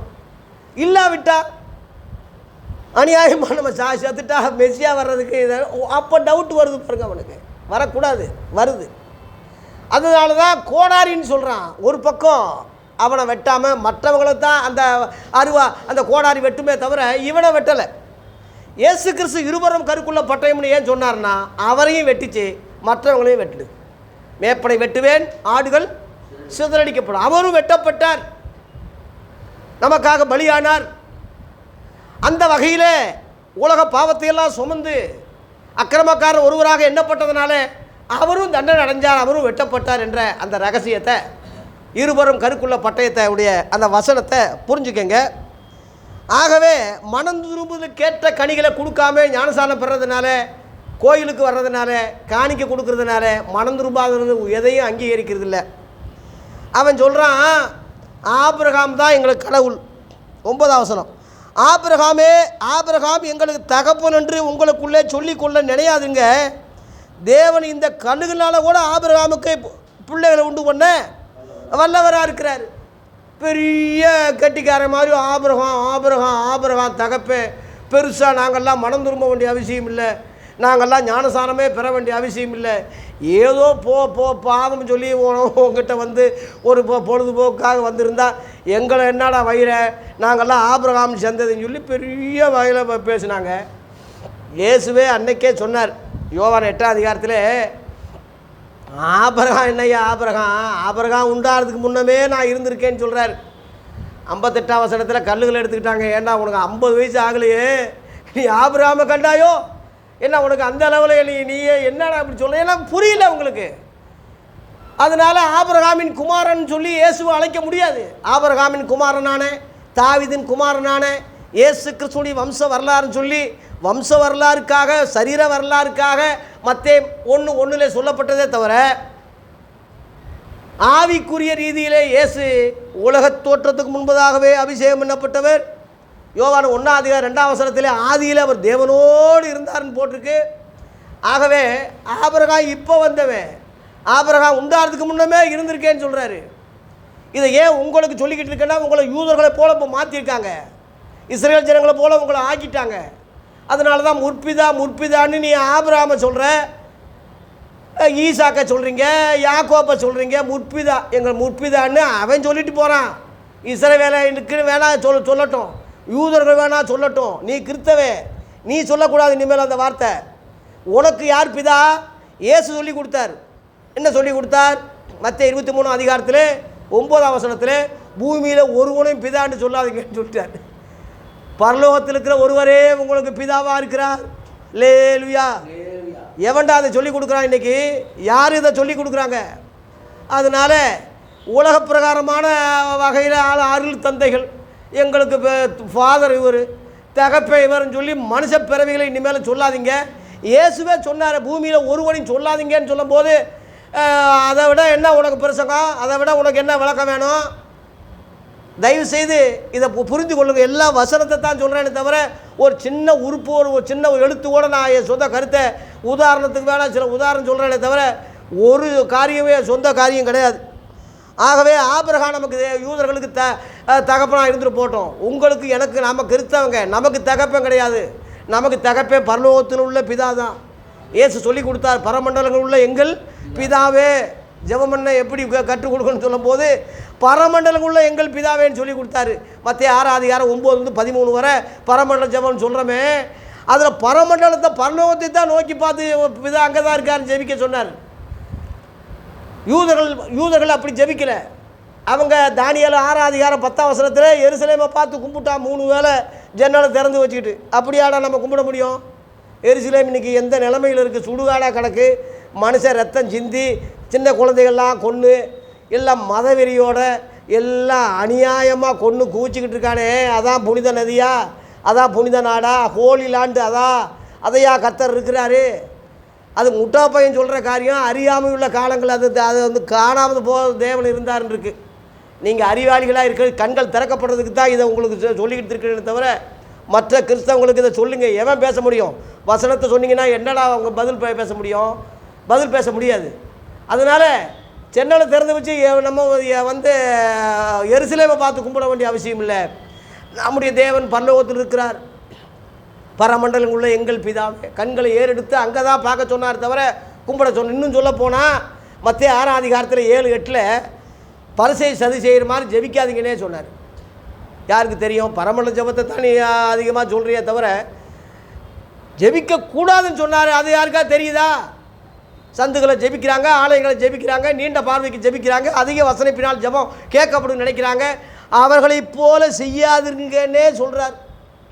இல்லாவிட்டா அநியாயமாக நம்ம செத்துட்டா மெசியா வர்றதுக்கு அப்போ டவுட் வருது பாருங்க. அவனுக்கு வரக்கூடாது, வருது. அதனால தான் கோடாரின்னு சொல்கிறான். ஒரு பக்கம் அவனை வெட்டாமல் மற்றவங்களை தான் அந்த கோடாரி வெட்டுமே தவிர இவனை வெட்டலை. இயேசு கிறிஸ்து இருபுறம் கருக்குள்ள பட்டயம்னு ஏன் சொன்னார்னா, அவரையும் வெட்டிச்சு மற்றவங்களையும் வெட்டுது. மேப்பனை வெட்டுவேன், ஆடுகள் சிதறடிக்கப்படும். அவரும் வெட்டப்பட்டார், நமக்காக பலியானார். அந்த வகையில் உலக பாவத்தையெல்லாம் சுமந்து அக்கிரமக்காரர் ஒருவராக எண்ணப்பட்டதுனால அவரும் தண்டனை அடைஞ்சார், அவரும் வெட்டப்பட்டார் என்ற அந்த ரகசியத்தை, இருவரும் கருக்குள்ள பட்டயத்தை உடைய அந்த வசனத்தை புரிஞ்சுக்கங்க. ஆகவே மனம் திரும்புதல் கேட்ட கனிகளை கொடுக்காம ஞானசானம் பெறதுனால, கோயிலுக்கு வர்றதுனால, காணிக்க கொடுக்கறதுனால மனம் திரும்பாகிறது எதையும் அங்கீகரிக்கிறது இல்லை. அவன் சொல்கிறான், ஆபிரகாம் தான் எங்களுக்கு கடவுள். 9ஆம் வசனம், ஆபிரகாம் எங்களுக்கு தகப்பன் என்று உங்களுக்குள்ளே சொல்லிக்கொள்ள நினையாதுங்க. தேவன் இந்த கண்ணுகளால் கூட ஆபிரகாமுக்கு பிள்ளைகளை உண்டு பண்ண வல்லவராக இருக்கிறார். பெரிய கட்டிக்கார மாதிரி ஆபிரகாம் தகப்பே பெருசாக நாங்கள்லாம் மனம் திரும்ப வேண்டிய அவசியம் இல்லை, நாங்கள்லாம் ஞானசானமே பெற வேண்டிய அவசியம் இல்லை. ஏதோ பாவம் சொல்லி உங்ககிட்ட வந்து ஒரு பொழுதுபோக்காக வந்திருந்தா எங்களை என்னடா வயிற, நாங்கள்லாம் ஆபிரகாம் சேர்ந்ததுன்னு சொல்லி பெரிய வகையில் பேசினாங்க. இயேசுவே அன்னைக்கே சொன்னார், யோவான் 8ஆம் அதிகாரத்தில், ஆபிரகாம் என்னையா ஆபிரகாம் உண்டாகிறதுக்கு முன்னமே நான் இருந்திருக்கேன்னு சொல்கிறார். 58ஆம் வசனத்தில் கல்லுகளை எடுத்துக்கிட்டாங்க. ஏன்னா உனக்கு 50 வயசு ஆகலையே, நீ ஆபிரகாமை கண்டாயோ என்ன, உனக்கு அந்த அளவில் நீயே என்னடா அப்படி சொல்ல, ஏன்னா புரியல உங்களுக்கு. அதனால் ஆபிரகாமின் குமாரன் சொல்லி இயேசுவை அழைக்க முடியாது. ஆபிரகாமின் குமாரனான, தாவீதின் குமாரனான இயேசு கிறிஸ்துவின் வம்ச வரலாறுன்னு சொல்லி வம்ச வரலாறுக்காக, சரீர வரலாறுக்காக மத்தேயு 1:1 சொல்லப்பட்டதே தவிர, ஆவிக்குரிய ரீதியிலே இயேசு உலகத் தோற்றத்துக்கு முன்பதாகவே அபிஷேகம் பண்ணப்பட்டவர். யோவான் 1ஆம் அதிகாரம் 2ஆம் வசனத்திலே ஆதியில் அவர் தேவனோடு இருந்தார்னு போட்டிருக்கு. ஆகவே ஆபிரகாம் இப்போ வந்தவன், ஆபிரகாம் உண்டாகிறதுக்கு முன்னமே இருந்திருக்கேன்னு சொல்கிறாரு. இதை ஏன் உங்களுக்கு சொல்லிக்கிட்டு இருக்கேன்னா, உங்களை யூதர்களை போல இப்போ மாற்றிருக்காங்க, இஸ்ரேல் ஜனங்களை போல உங்களை ஆக்கிட்டாங்க. அதனால தான் முற்பிதான்னு நீ ஆபிரகாமை சொல்கிற, ஈசாக்கை சொல்கிறீங்க, யாக்கோப்பை சொல்கிறீங்க, எங்கள் முற்பிதான்னு அவன் சொல்லிட்டு போகிறான். இஸ்ரவேலுக்கு வேணா சொல்லட்டும், யூதர்கள் வேணா சொல்லட்டும், நீ கிறிஸ்தவே, நீ சொல்லக்கூடாது இனிமேல் அந்த வார்த்தை. உனக்கு யார் பிதா? இயேசு சொல்லி கொடுத்தார். என்ன சொல்லி கொடுத்தார்? மத்தேயு 23ஆம் அதிகாரத்தில் 9ஆம் வசனத்தில், பூமியில் ஒருவனையும் பிதான்னு சொல்லாதீங்கன்னு சொல்லிட்டார். பரலோகத்தில் இருக்கிற ஒருவரே உங்களுக்கு பிதாவாக இருக்கிறார். லேலுயா. எவன்டா அதை சொல்லிக் கொடுக்குறான்? இன்றைக்கி யார் இதை சொல்லிக் கொடுக்குறாங்க? அதனால் உலக பிரகாரமான வகையில் அருள் தந்தைகள், எங்களுக்கு ஃபாதர் இவர், தகப்பை இவர்னு சொல்லி மனுஷ பிறவிகளை இனிமேல் சொல்லாதீங்க. இயேசுவே சொன்னார், பூமியில் ஒருவனையும் சொல்லாதீங்கன்னு சொல்லும்போது, அதை விட என்ன உனக்கு பிரசங்கம், அதை விட உனக்கு என்ன விளக்கம் வேணும்? தயவு செய்து இதை புரிந்து கொள்ளுங்கள். எல்லா வசனத்தை தான் சொல்கிறேன்னு தவிர ஒரு சின்ன உறுப்பு, ஒரு சின்ன எழுத்து கூட நான் என் சொந்த கருத்தை உதாரணத்துக்கு வேணால் சில உதாரணம் சொல்கிறேனே தவிர ஒரு காரியமே சொந்த காரியம் கிடையாது. ஆகவே ஆபிரகாம் நமக்கு யூதர்களுக்கு தகப்பனாக இருந்துட்டு போட்டோம். உங்களுக்கு எனக்கு நாம் கிறிஸ்தவங்க, நமக்கு தகப்பன் கிடையாது. நமக்கு தகப்பன் பரலோகத்தில் உள்ள பிதா தான். இயேசு சொல்லி கொடுத்தார், பரமண்டலங்கள் உள்ள எங்கள் பிதாவே. ஜெபம் பண்ண எப்படி கற்றுக் கொடுக்கணும்னு சொல்லும் போது பரமண்டலங்கள் உள்ள எங்கள் பிதாவேன்னு சொல்லி கொடுத்தாரு. மத்தேயு 6ஆம் அதிகாரம் 9-13 வரை பரமண்டல ஜெபம்னு சொல்கிறோமே, அதில் பரமண்டலத்தை பரலோகத்தை தான் நோக்கி பார்த்து பிதா அங்கே தான் இருக்காருன்னு ஜெபிக்க சொன்னார். யூதர்கள் அப்படி ஜெபிக்கலை. அவங்க தானியேல் 6ஆம் அதிகாரம் 10ஆம் வசனத்தில் எருசலேமை பார்த்து கும்பிட்டா 3 வேளை ஜன்னலை திறந்து வச்சுக்கிட்டு. அப்படியாடா நம்ம கும்பிட முடியும்? எருசலேம் இன்றைக்கி எந்த நிலைமையில் இருக்குது? சுடுகாடாக கிடக்கு, மனுஷன் ரத்தம் சிந்தி, சின்ன குழந்தைகள்லாம் கொன்று, எல்லாம் மதவெறியோட எல்லாம் அநியாயமாக கொன்று குவிச்சிக்கிட்டு இருக்கானே. அதான் புனித நதியா? அதான் புனித நாடா? ஹோலி லாண்டு அதையா கர்த்தர் இருக்கிறாரு? அது முட்டா பையன் சொல்கிற காரியம். அறியாமல் உள்ள காலங்கள் அது வந்து காணாமல் தேவன் இருந்தாருன்னு இருக்குது. நீங்கள் அறிவாளிகளாக இருக்கிற கண்கள் திறக்கப்படுறதுக்கு தான் இதை உங்களுக்கு சொல்லிக்கிட்டு இருக்கிறேன்னு தவிர மற்ற கிறிஸ்தவங்களுக்கு இதை சொல்லுங்கள். எவன் பேச முடியும்? வசனத்தை சொன்னீங்கன்னா என்னடா அவங்க பதில் பேச முடியும்? பதில் பேச முடியாது. அதனால் சென்னலை திறந்து வச்சு நம்ம வந்து எருசலேமை பார்த்து கும்பிட வேண்டிய அவசியம் இல்லை. நம்முடைய தேவன் பரலோகத்தில் இருக்கிறார், பரமண்டலம் உள்ள எங்கள் பிதாவே. கண்களை ஏறெடுத்து அங்கே தான் பார்க்க சொன்னார் தவிர கும்பிட சொன்ன. இன்னும் சொல்ல போனால் மத்தேயு 6ஆம் அதிகாரத்தில் 7-8 பரிசேயு சதுசேயர் மாதிரி ஜெபிக்காதீங்கன்னே சொன்னார். யாருக்கு தெரியும்? பரமண்டல ஜெபத்தை தான் நீ அதிகமாக சொல்கிறியே தவிர ஜெபிக்கக்கூடாதுன்னு சொன்னார். அது யாருக்கா தெரியுதா? சந்துகளை ஜெபிக்கிறாங்க, ஆலயங்களை ஜெபிக்கிறாங்க, நீண்ட பார்வைக்கு ஜெபிக்கிறாங்க, அதிக வசனிப்பினால் ஜெபம் கேட்கப்படும் நினைக்கிறாங்க. அவர்களை போல செய்யாதுங்கன்னே சொல்கிறார்.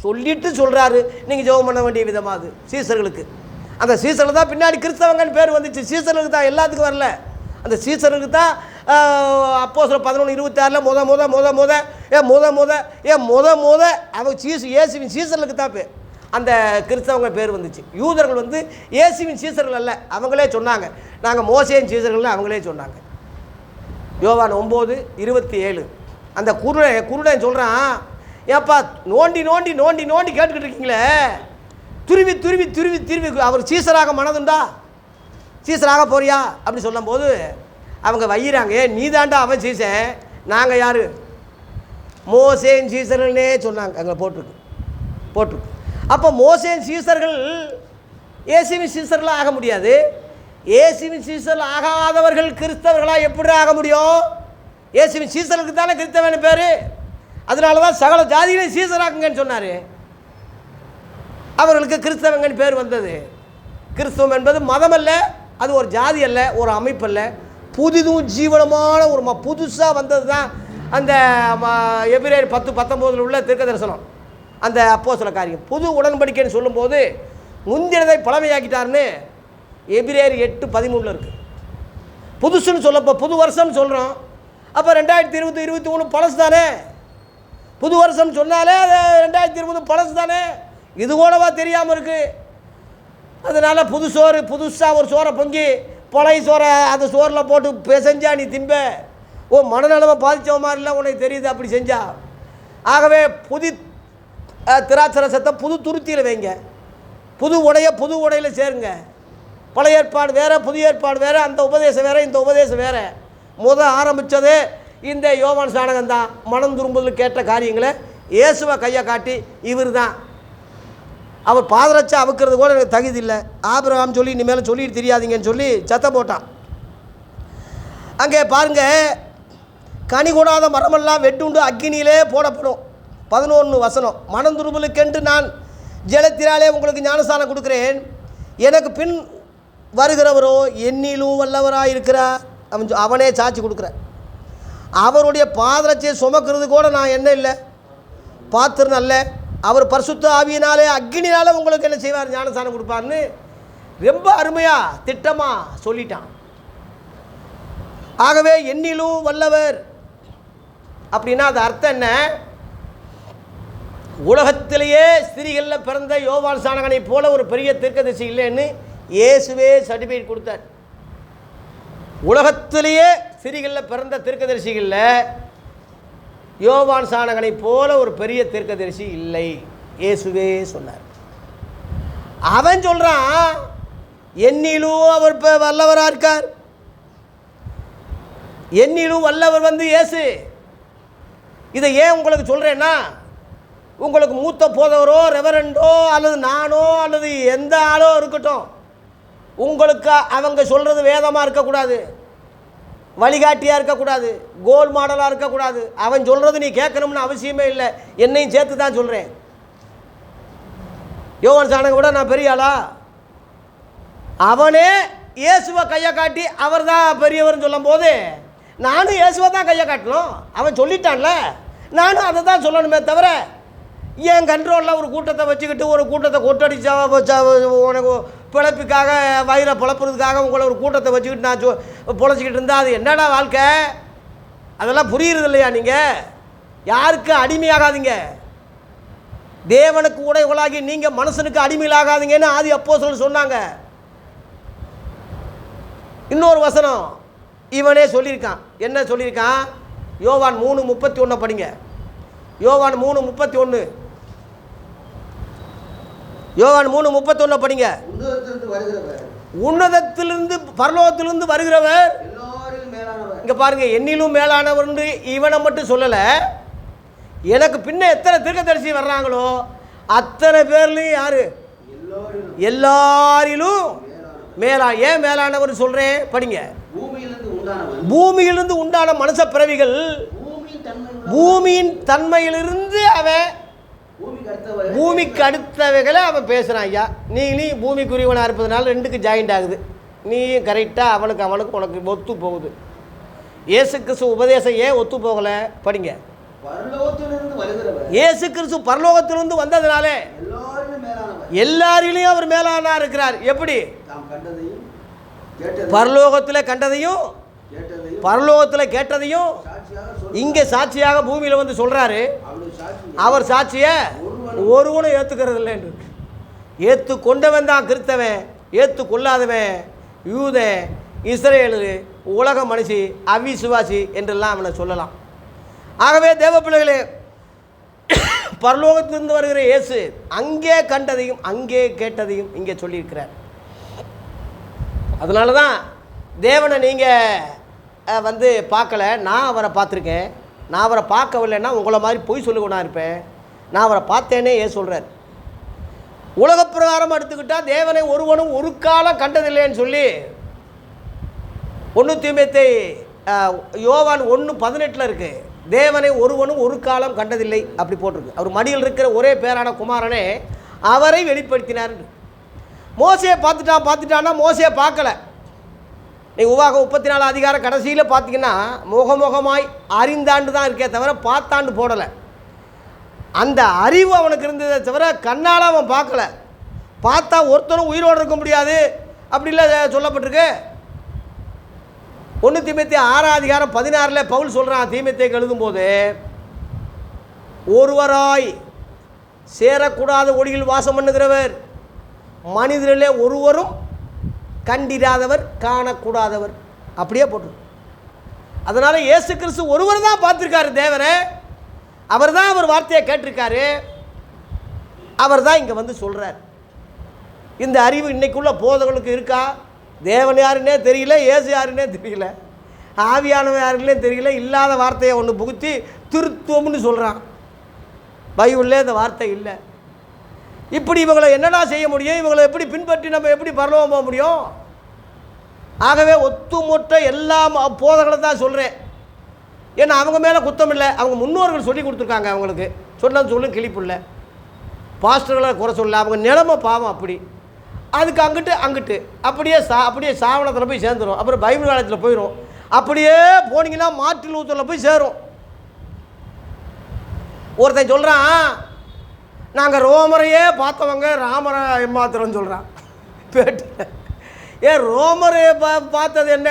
சொல்லிட்டு சொல்கிறாரு, நீங்கள் ஜெபம் பண்ண வேண்டிய விதமாக அது சீசர்களுக்கு. அந்த சீசருக்கு தான் பின்னாடி கிறிஸ்தவங்கன்னு பேர் வந்துச்சு. சீசருக்கு தான், எல்லாத்துக்கும் வரல. அந்த சீசருக்கு தான் அப்போஸ்தலர் 11:26 அவங்க இயேசுவின் சீசர்களுக்கு தான் பேர், அந்த கிறிஸ்தவங்க பேர் வந்துச்சு. யூதர்கள் வந்து இயேசுவின் சீசர்கள் அல்ல, அவங்களே சொன்னாங்க நாங்கள் மோசேயின் சீசர்கள்னு அவங்களே சொன்னாங்க. யோவான் 9:27 அந்த குருடன் சொல்கிறான், ஏப்பா நோண்டி நோண்டி நோண்டி நோண்டி கேட்டுக்கிட்டு இருக்கீங்களே, துருவி துருவி துருவி துருவி அவர் சீசராக மனதுண்டா, சீசராக போறியா அப்படி சொல்லும்போது அவங்க வையிறாங்க, நீ தாண்டா அவன் சீசன், நாங்கள் யார் மோசேன் சீசர்கள்னே சொன்னாங்க. அங்கே போட்டிருக்கு. அப்போ மோசேன் சீசர்கள் இயேசுவின் சீசர்களாக ஆக முடியாது. இயேசுவின் சீசர்கள் ஆகாதவர்கள் கிறிஸ்தவர்களாக எப்படி ஆக முடியும்? இயேசுவின் சீசர்களுக்கு தானே கிறிஸ்தவன் பேர். அதனால தான் சகல ஜாதிகளையும் சீசராக்குங்கன்னு சொன்னார். அவர்களுக்கு கிறிஸ்தவங்கன்னு பேர் வந்தது. கிறிஸ்தவம் என்பது மதம் அல்ல, அது ஒரு ஜாதி அல்ல, ஒரு அமைப்பு அல்ல, புதிதும் ஜீவனமான ஒரு புதுசாக வந்தது தான் அந்த எபிரேயர் 10:19 உள்ள தீர்க்க தரிசனம். அந்த அப்போஸ்தல காரியம் புது உடன்படிக்கைன்னு சொல்லும்போது முந்தினதை பழமையாக்கிட்டார்னு எபிரேயர் 8:13 இருக்குது. புதுசுன்னு சொல்லப்போ புது வருஷம்னு சொல்கிறோம். அப்போ 2020-21 பழசு தானே. புது வருஷம் சொன்னாலே அது 2020 பழசு தானே. இது கூடவா தெரியாமல் இருக்குது. அதனால் புது சோறு, புதுசாக ஒரு சோறை பொங்கி பழைய சோறை அந்த சோறில் போட்டு பிசைஞ்சா நீ திம்ப, ஓ மனநலமை பாதித்த மாதிரி இல்லை உனக்கு தெரியுது அப்படி செஞ்சா. ஆகவே புது திராட்சை ரசத்தை புது துருத்தியில் வைங்க, புது உடையில் சேருங்க. பழைய ஏற்பாடு வேறு, புதிய ஏற்பாடு வேறு, அந்த உபதேசம் வேறு, இந்த உபதேசம் வேறு. ஆரம்பித்தது இந்த யோவான் ஸ்நானகம் தான். மனம் திரும்புதல் கேட்ட காரியங்களை இயேசுவை கையை காட்டி இவர் தான், அவர் பாதரட்சை அவுக்கிறது கூட எனக்கு தகுதி இல்லை, ஆபிரகாம் சொல்லி இனிமேல் சொல்லிட்டு தெரியாதீங்கன்னு சொல்லி சத்தம் போட்டான். அங்கே பாருங்கள், கனி கொடாத மரமெல்லாம் வெட்டுண்டு அக்கினியிலே போடப்படும். 11 மனம் திரும்பலுக்கென்று நான் ஜலத்தினாலே உங்களுக்கு ஞானஸ்தானம் கொடுக்குறேன், எனக்கு பின் வருகிறவரோ என்னிலும் வல்லவராக இருக்கிறார். அவனே சாட்சி கொடுக்குறேன். அவருடைய பாதரட்சையை சுமக்கிறது கூட நான் என்ன இல்லை, பாத்திரம் அல்ல, அவர் பரிசுத்த ஆவியினாலே அக்கினினாலே உங்களுக்கு என்ன செய்வார், ஞானஸ்தானம் கொடுப்பார்னு ரொம்ப அருமையாக திட்டமாக சொல்லிட்டான். ஆகவே என்னிலும் வல்லவர் அப்படின்னா அது அர்த்தம் என்ன? உலகத்திலேயே ஸ்திரீகளில் பிறந்த யோவான் ஸ்நானகனை போல ஒரு பெரிய தீர்க்கதரிசி இல்லைன்னு இயேசுவே சர்டிஃபிகேட் கொடுத்தார். உலகத்திலேயே ஸ்திரீகளில் பிறந்த தீர்க்கதரிசிகளில் யோவான் ஸ்நானகனை போல ஒரு பெரிய தீர்க்கதரிசி இல்லை, இயேசுவே சொன்னார். அவன் சொல்கிறான் என்னிலும் அவர் வல்லவராக இருக்கார், என்னிலும் வல்லவர் வந்து இயேசு. இதை ஏன் உங்களுக்கு சொல்கிறேன்னா, உங்களுக்கு மூத்த போதவரோ ரெவரண்டோ அல்லது நானோ அல்லது எந்த ஆளோ இருக்கட்டும், உங்களுக்கு அவங்க சொல்கிறது வேதமாக இருக்கக்கூடாது, வழிகாட்டியாக இருக்கக்கூடாது, கோல் மாடலாக இருக்கக்கூடாது. அவன் சொல்கிறது நீ கேட்கணும்னு அவசியமே இல்லை, என்னையும் சேர்த்து தான் சொல்கிறேன். யோவான் ஸ்நானகனை விட நான் பெரிய ஆளா? அவனே இயேசுவை கையை காட்டி அவர் தான் பெரியவர்னு சொல்லும் போது நானும் இயேசுவை தான் கையை காட்டணும். அவன் சொல்லிட்டான்ல, நானும் அதை தான் சொல்லணுமே தவிர என் கண்ட்ரோலில் ஒரு கூட்டத்தை வச்சுக்கிட்டு ஒரு கூட்டத்தை கொட்டடிச்சா உனக்கு பிழைப்புக்காக வயிறை பிழப்புறதுக்காக உங்களை ஒரு கூட்டத்தை வச்சுக்கிட்டு நான் பொழைச்சிக்கிட்டு இருந்தால் அது என்னடா வாழ்க்கை? அதெல்லாம் புரியுறது இல்லையா? நீங்கள் யாருக்கு அடிமையாகாதீங்க, தேவனுக்கு உடையவர்களாகி நீங்கள் மனுஷனுக்கு அடிமையிலாகாதீங்கன்னு ஆதி அப்போஸ்தலர் சொன்னாங்க. இன்னொரு வசனம் இவனே சொல்லியிருக்கான். என்ன சொல்லியிருக்கான்? யோவான் 3:31 படிங்க. யோவான் 3:31 யோவான் 3:31 படிங்க. உன்னதத்திலிருந்து பரலோகத்திலிருந்து வருகிறவர் இங்கே பாருங்க, என்னிலும் மேலானவர் இவனை மட்டும் சொல்லலை, எனக்கு பின்ன எத்தனை தீர்க்கதரிசி வர்றாங்களோ அத்தனை பேர்லையும் யாரு? எல்லாரிலும் மேலா. ஏன் மேலானவர் சொல்கிறேன் படிங்க. பூமியிலிருந்து உண்டான மனுஷ பிறவிகள் பூமியின் தன்மையிலிருந்து அவன் பூமிக்கு அடுத்தவைகளை அவன் பேசுகிறான். ஐயா நீ பூமிக்குரியவனாக இருப்பதுனால ரெண்டுக்கு ஜாயிண்ட் ஆகுது, நீயும் கரெக்டாக அவனுக்கு உனக்கு ஒத்து போகுது. இயேசு கிறிஸ்து உபதேசம் ஏன் ஒத்து போகலை படிங்க. இயேசு கிறிஸ்து பரலோகத்திலிருந்து வந்ததுனாலே எல்லாரிலும் மேலானவர். எல்லாரிலையும் அவர் மேலானா இருக்கிறார். எப்படி? தாம் கண்டதையும் கேட்டதையும் பரலோகத்தில் கண்டதையும் கேட்டதையும் பரலோகத்தில் கேட்டதையும் சாட்சியாக சொல். இங்கே சாட்சியாக பூமியில் வந்து சொல்கிறாரு. அவருடைய சாட்சி அவர் சாட்சியை ஒருவனும் ஏற்றுக்கிறது இல்லைன்னு. ஏற்று கொண்டவன் தான் கிறிஸ்தவன், ஏற்று கொள்ளாதவன் யூத, இஸ்ரேலு, உலக மனுஷி, அவிசுவாசி என்றெல்லாம் அவனை சொல்லலாம். ஆகவே தேவ பிள்ளைகளே, பரலோகத்திலிருந்து வருகிற இயேசு அங்கே கண்டதையும் அங்கே கேட்டதையும் இங்கே சொல்லியிருக்கிறார். அதனால தான் தேவனை நீங்கள் வந்து பார்க்கல, நான் அவரை பார்த்துருக்கேன். நான் அவரை பார்க்கவில்லைன்னா உங்களை மாதிரி பொய் சொல்லுவனா இருப்பேன். நான் அவரை பார்த்தேனே ஏன் சொல்கிறார். உலக பிரகாரம் எடுத்துக்கிட்டால் தேவனை ஒருவனும் ஒரு காலம் கண்டதில்லைன்னு சொல்லி 1 தீமோத்தேயு யோவான் 1:18 இருக்குது. தேவனை ஒருவனும் ஒரு காலம் கண்டதில்லை அப்படி போட்டிருக்கு. அவர் மடியில் இருக்கிற ஒரே பேரான குமாரனே அவரை வெளிப்படுத்தினார். மோசையை பார்த்துட்டான்னா மோசையை பார்க்கல. நீ உவாகம் 34 அதிகாரம் கடைசியில் பார்த்தீங்கன்னா முகமுகமாய் அறிந்தாண்டு தான் இருக்கே தவிர பார்த்தாண்டு போடலை. அந்த அறிவு அவனுக்கு இருந்ததை தவிர கண்ணால் அவன் பார்க்கல. பார்த்தா ஒருத்தரும் உயிரோடு இருக்க முடியாது அப்படிலாம் சொல்லப்பட்டிருக்கு. 1 தீமோத்தேயு 6 அதிகாரம் 16 பவுல் சொல்கிறான் தீமோத்தேயுக்கு எழுதும்போது, ஒருவராய் சேரக்கூடாத ஒளியில் வாசம் பண்ணுகிறவர், மனிதர்களே ஒருவரும் கண்டிராதவர், காணக்கூடாதவர் அப்படியே போட்டு. அதனால் இயேசு கிறிஸ்து ஒருவர் தான் பார்த்துருக்காரு தேவனை. அவர் தான் அவர் வார்த்தையை கேட்டிருக்காரு. அவர் தான் இங்கே வந்து சொல்கிறார். இந்த அறிவு இன்றைக்குள்ள போதகர்களுக்கு இருக்கா? தேவன் யாருன்னே தெரியல, இயேசு யாருன்னே தெரியல, ஆவியானவன் யாருன்னே தெரியல. இல்லாத வார்த்தையை ஒன்று புகுத்தி திருத்துவம்னு சொல்கிறான். பைபிளில் இந்த வார்த்தை இல்லை. இப்படி இவங்களை என்னடா செய்ய முடியும்? இவங்களை எப்படி பின்பற்றி நம்ம எப்படி பரலோகம் போக முடியும்? ஆகவே ஒத்துமொட்ட எல்லா போதகளை தான் சொல்கிறேன். ஏன்னா அவங்க மேலே குத்தம் இல்லை, அவங்க முன்னோர்கள் சொல்லி கொடுத்துருக்காங்க. அவங்களுக்கு சொல்லும் கிளிப்பு இல்லை, பாஸ்டர்களை குறை சொல்ல, அவங்க நிலைமை பாவம் அப்படி. அதுக்கு அங்கிட்டு அப்படியே சாவணத்தில் போய் சேர்ந்துடும். அப்புறம் பைபிள் காலத்தில் போயிடும். அப்படியே போனீங்கன்னா மாற்றில் ஊத்தலில் போய் சேரும். ஒருத்தன் சொல்கிறான், நாங்கள் ரோமரையே பார்த்தவங்க ராமரை ஏமாத்துறோன்னு சொல்கிறான். ஏன் ரோமரை பார்த்தது என்ன?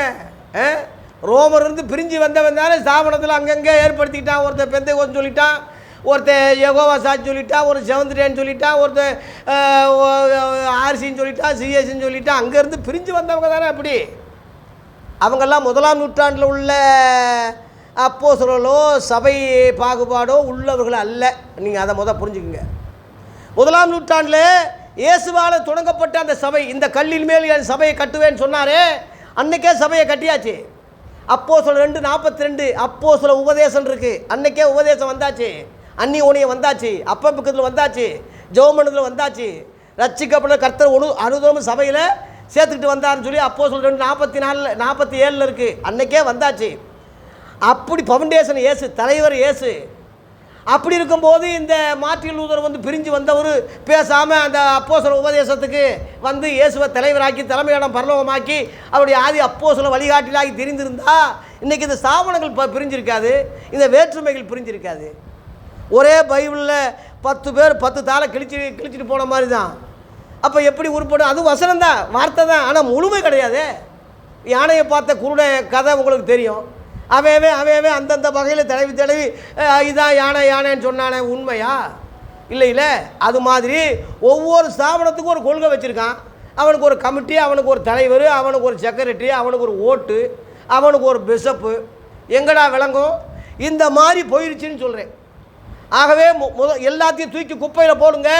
ரோமர் இருந்து பிரிஞ்சு வந்தவன் தானே ஸ்தாபனத்தில் அங்கங்கே ஏற்படுத்திக்கிட்டான். ஒருத்தர் பெந்தைகோஸ்து சொல்லிட்டான், ஒருத்தர் யெகோவா சாட்சி சொல்லிட்டான், ஒரு செவந்திரேன்னு சொல்லிட்டான், ஒருத்தர் ஆர்சின்னு சொல்லிட்டான், சிஎஸ்ன்னு சொல்லிட்டான். அங்கேருந்து பிரிஞ்சு வந்தவங்க தானே அப்படி. அவங்கெல்லாம் 1ஆம் நூற்றாண்டில் உள்ள அப்போஸ்தலர்களோ சபை பாகுபாடோ உள்ளவர்கள் அல்ல. நீங்கள் அதை புரிஞ்சுக்குங்க. 1ஆம் நூற்றாண்டில் இயேசுவால் தொடங்கப்பட்ட அந்த சபை, இந்த கல்லின் மேல் என் சபையை கட்டுவேன்னு சொன்னாரே, அன்றைக்கே சபையை கட்டியாச்சு. அப்போஸ்தலர் 2:42 அப்போஸ்தல உபதேசம் இருக்குது. அன்றைக்கே உபதேசம் வந்தாச்சு, அன்னி ஓனியம் வந்தாச்சு, அப்பக்கத்தில் வந்தாச்சு, ஜெபமண்டலத்தில் வந்தாச்சு. ரட்சிக்கப்பட்ட கர்த்தர் அனுதமும் சபையில் சேர்த்துக்கிட்டு வந்தார்னு சொல்லி அப்போஸ்தலர் 2:47 இருக்குது. அன்றைக்கே வந்தாச்சு. அப்படி ஃபவுண்டேஷன் இயேசு, தலைவர் இயேசு. அப்படி இருக்கும்போது இந்த மார்ட்டின் லூதர் வந்து பிரிஞ்சு வந்தவர் பேசாமல் அந்த அப்போஸ்தல உபதேசத்துக்கு வந்து இயேசுவை தலைவராக்கி தலைமையிடம் பரலோகமாக்கி அவருடைய ஆதி அப்போஸ்தல வழிகாட்டிலாகி தெரிந்திருந்தா இன்றைக்கி இந்த ஸ்தாபனங்கள் பிரிஞ்சிருக்காது, இந்த வேற்றுமைகள் பிரிஞ்சிருக்காது. ஒரே பைபிளில் 10 பேர் 10 தாளை கிழிச்சிட்டு போன மாதிரி தான். அப்போ எப்படி உருப்படும்? அது வசனம் தான், வார்த்தை தான், ஆனால் முழுமை கிடையாது. யானையை பார்த்த குருட கதை உங்களுக்கு தெரியும். அவையவே அந்தந்த வகையில் தடவி இதான் யானைன்னு சொன்னானே, உண்மையா? இல்லை. அது மாதிரி ஒவ்வொரு ஸ்தாபனத்துக்கும் ஒரு கொள்கை வச்சுருக்கான். அவனுக்கு ஒரு கமிட்டி, அவனுக்கு ஒரு தலைவர், அவனுக்கு ஒரு செக்ரட்டரி, அவனுக்கு ஒரு ஓட்டு, அவனுக்கு ஒரு பிஷப்பு. எங்கடா விளங்கும்? இந்த மாதிரி போயிடுச்சுன்னு சொல்கிறேன். ஆகவே எல்லாத்தையும் தூக்கி குப்பையில் போடுங்க.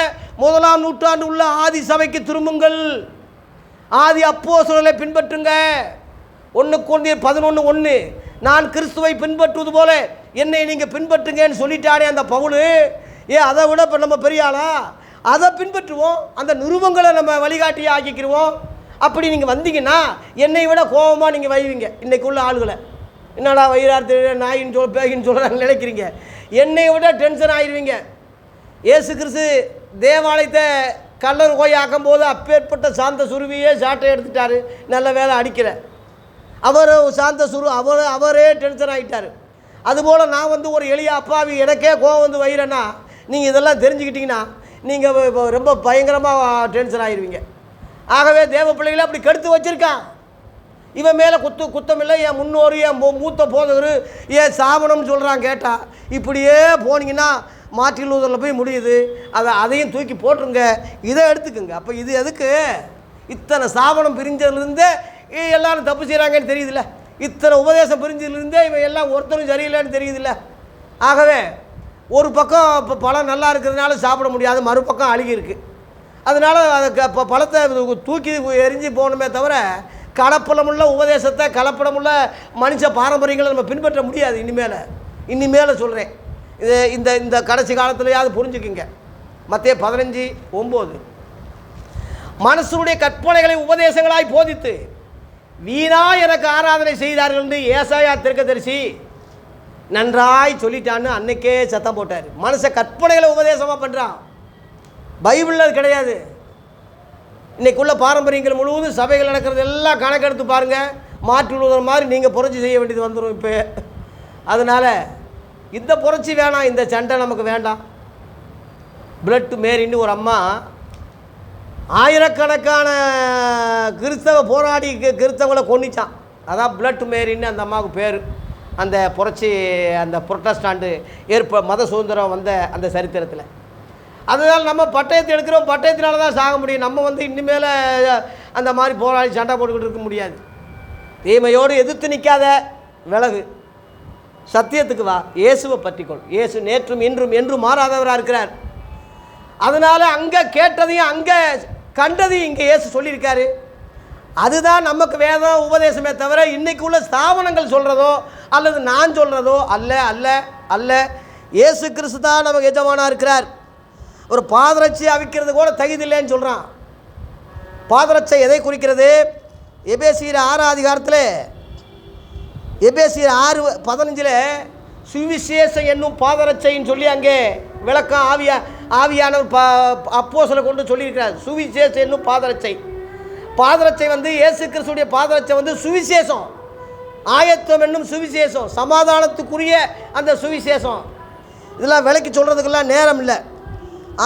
1ஆம் நூற்றாண்டு உள்ள ஆதி சபைக்கு திரும்புங்கள், ஆதி அப்போஸ்தலரை பின்பற்றுங்க. 1 கொரிந்தியர் 11:1 நான் கிறிஸ்துவை பின்பற்றுவது போல என்னை நீங்கள் பின்பற்றுங்கன்னு சொல்லிட்டானே அந்த பவுல். அதை விட இப்போ நம்ம பெரிய ஆளா? அதை பின்பற்றுவோம், அந்த நிருபங்களை நம்ம வழிகாட்டியை ஆக்கிக்கிடுவோம். அப்படி நீங்கள் வந்தீங்கன்னா என்னை விட கோபமாக நீங்கள் வைவீங்க. இன்றைக்கு உள்ள ஆளுகளை என்னடா வயிறார்த்து நாயின்னு பேகின்னு சொல்கிறாங்க நினைக்கிறீங்க. என்னை விட டென்ஷன் ஆகிடுவீங்க. இயேசு கிறிஸ்து தேவாலயத்தை கல்லர் கோய் ஆக்கும்போது அப்பேற்பட்ட சாந்த சுருவியே சாட்டை எடுத்துட்டார். நல்ல வேலை அடிக்கல. அவர் சாந்த சுரு அவரே டென்ஷன் ஆகிட்டார். அதுபோல் நான் வந்து ஒரு எளிய அப்பாவி எனக்கே கோவம் வந்து வைரேன்னா நீங்கள் இதெல்லாம் தெரிஞ்சுக்கிட்டிங்கன்னா நீங்கள் இப்போ ரொம்ப பயங்கரமாக டென்ஷன் ஆகிடுவீங்க. ஆகவே தேவ பிள்ளைகளை அப்படி கெடுத்து வச்சுருக்கான். இவன் மேலே குத்தமில்லை, என் முன்னோர், என் மூத்த போதவர், ஏன் சாபனம்னு சொல்கிறான். கேட்டால் இப்படியே போனீங்கன்னா மார்ட்டின் லூதரில் போய் முடியுது. அதையும் தூக்கி போட்டுருங்க, இதை எடுத்துக்குங்க. அப்போ இது எதுக்கு? இத்தனை சாபனம் பிரிஞ்சதுலேருந்தே எல்லாரும் தப்பு செய்கிறாங்கன்னு தெரியுதுல்ல. இத்தனை உபதேசம் பிரிஞ்சதுலேருந்தே இவன் எல்லாம் ஒருத்தரும் சரியில்லைன்னு தெரியுதுல்ல. ஆகவே ஒரு பக்கம் இப்போ பழம் நல்லா இருக்கிறதுனால சாப்பிட முடியாது, மறுபக்கம் அழுகி இருக்குது. அதனால் அதை இப்போ பழத்தை தூக்கி எரிஞ்சு போகணுமே தவிர கலப்படமுள்ள உபதேசத்தை, கலப்படமுள்ள மனுஷ பாரம்பரியங்களை நம்ம பின்பற்ற முடியாது. இனிமேல் சொல்கிறேன், இது இந்த இந்த கடைசி காலத்துலையாவது புரிஞ்சுக்குங்க. மத்தேயு 15:9 மனுஷனுடைய கற்பனைகளை உபதேசங்களாய் போதித்து வீணா எனக்கு ஆராதனை செய்தார்கள் என்று ஏசாயா தீர்க்கதரிசி நன்றாய் சொல்லிட்டான்னு அன்னைக்கே சத்தம் போட்டார். மனுஷ கற்பனைகளை உபதேசமாக பண்ணுறான். பைபிளில் அது கிடையாது. இன்றைக்குள்ள பாரம்பரியங்கள் முழுவதும் சபைகள் நடக்கிறது எல்லாம் கணக்கெடுத்து பாருங்கள். மாற்றி விடுற மாதிரி நீங்கள் புரட்சி செய்ய வேண்டியது வந்துடும் இப்போ. அதனால் இந்த புரட்சி வேணாம், இந்த சண்டை நமக்கு வேண்டாம். பிளட் மேரின்னு ஒரு அம்மா ஆயிரக்கணக்கான கிறிஸ்தவ போராடி கிறிஸ்தவங்களை கொன்னிச்சான். அதான் பிளட் மேரின்னு அந்த அம்மாவுக்கு பேர். அந்த புரட்சி, அந்த புரொட்டஸ்டாண்டு மத சுதந்திரம் வந்த அந்த சரித்திரத்தில். அதனால் நம்ம பட்டயத்தை எடுக்கிறோம், பட்டயத்தினால தான் சாக முடியும். நம்ம இனிமேல் அந்த மாதிரி போராடி சண்டை போட்டுக்கிட்டு இருக்க முடியாது. தீமையோடு எதிர்த்து நிற்காத, விலகு, சத்தியத்துக்கு வா, இயேசுவை பற்றிக்கொள். இயேசு நேற்றும் இன்றும் என்றும் மாறாதவராக இருக்கிறார். அதனால் அங்கே கேட்டதையும் அங்கே கண்டதையும் இங்கே இயேசு சொல்லியிருக்காரு. அதுதான் நமக்கு வேதம் உபதேசமே தவிர இன்றைக்கு உள்ள ஸ்தாபனங்கள் சொல்கிறதோ அல்லது நான் சொல்கிறதோ அல்ல அல்ல அல்ல. இயேசு கிறிஸ்து தான் நமக்கு எஜமானாக இருக்கிறார். ஒரு பாதரட்சி அவிக்கிறது கூட தகுதில்லைன்னு சொல்கிறான். பாதரட்சை எதை குறிக்கிறது? எபேசியர் 6 அதிகாரத்தில், எபேசியர் 6:15 சுவிசேஷம் என்னும் பாதரட்சைன்னு சொல்லி அங்கே விளக்கம் ஆவியானவர் அப்போஸ்தலரை கொண்டு சொல்லியிருக்கிறார். சுவிசேஷம் என்னும் பாதரட்சை. பாதரட்சை இயேசு கிறிஸ்துடைய பாதரட்சை சுவிசேஷம். ஆயத்தம் என்னும் சுவிசேஷம், சமாதானத்துக்குரிய அந்த சுவிசேஷம். இதெல்லாம் விலைக்கு சொல்கிறதுக்கெல்லாம் நேரம் இல்லை.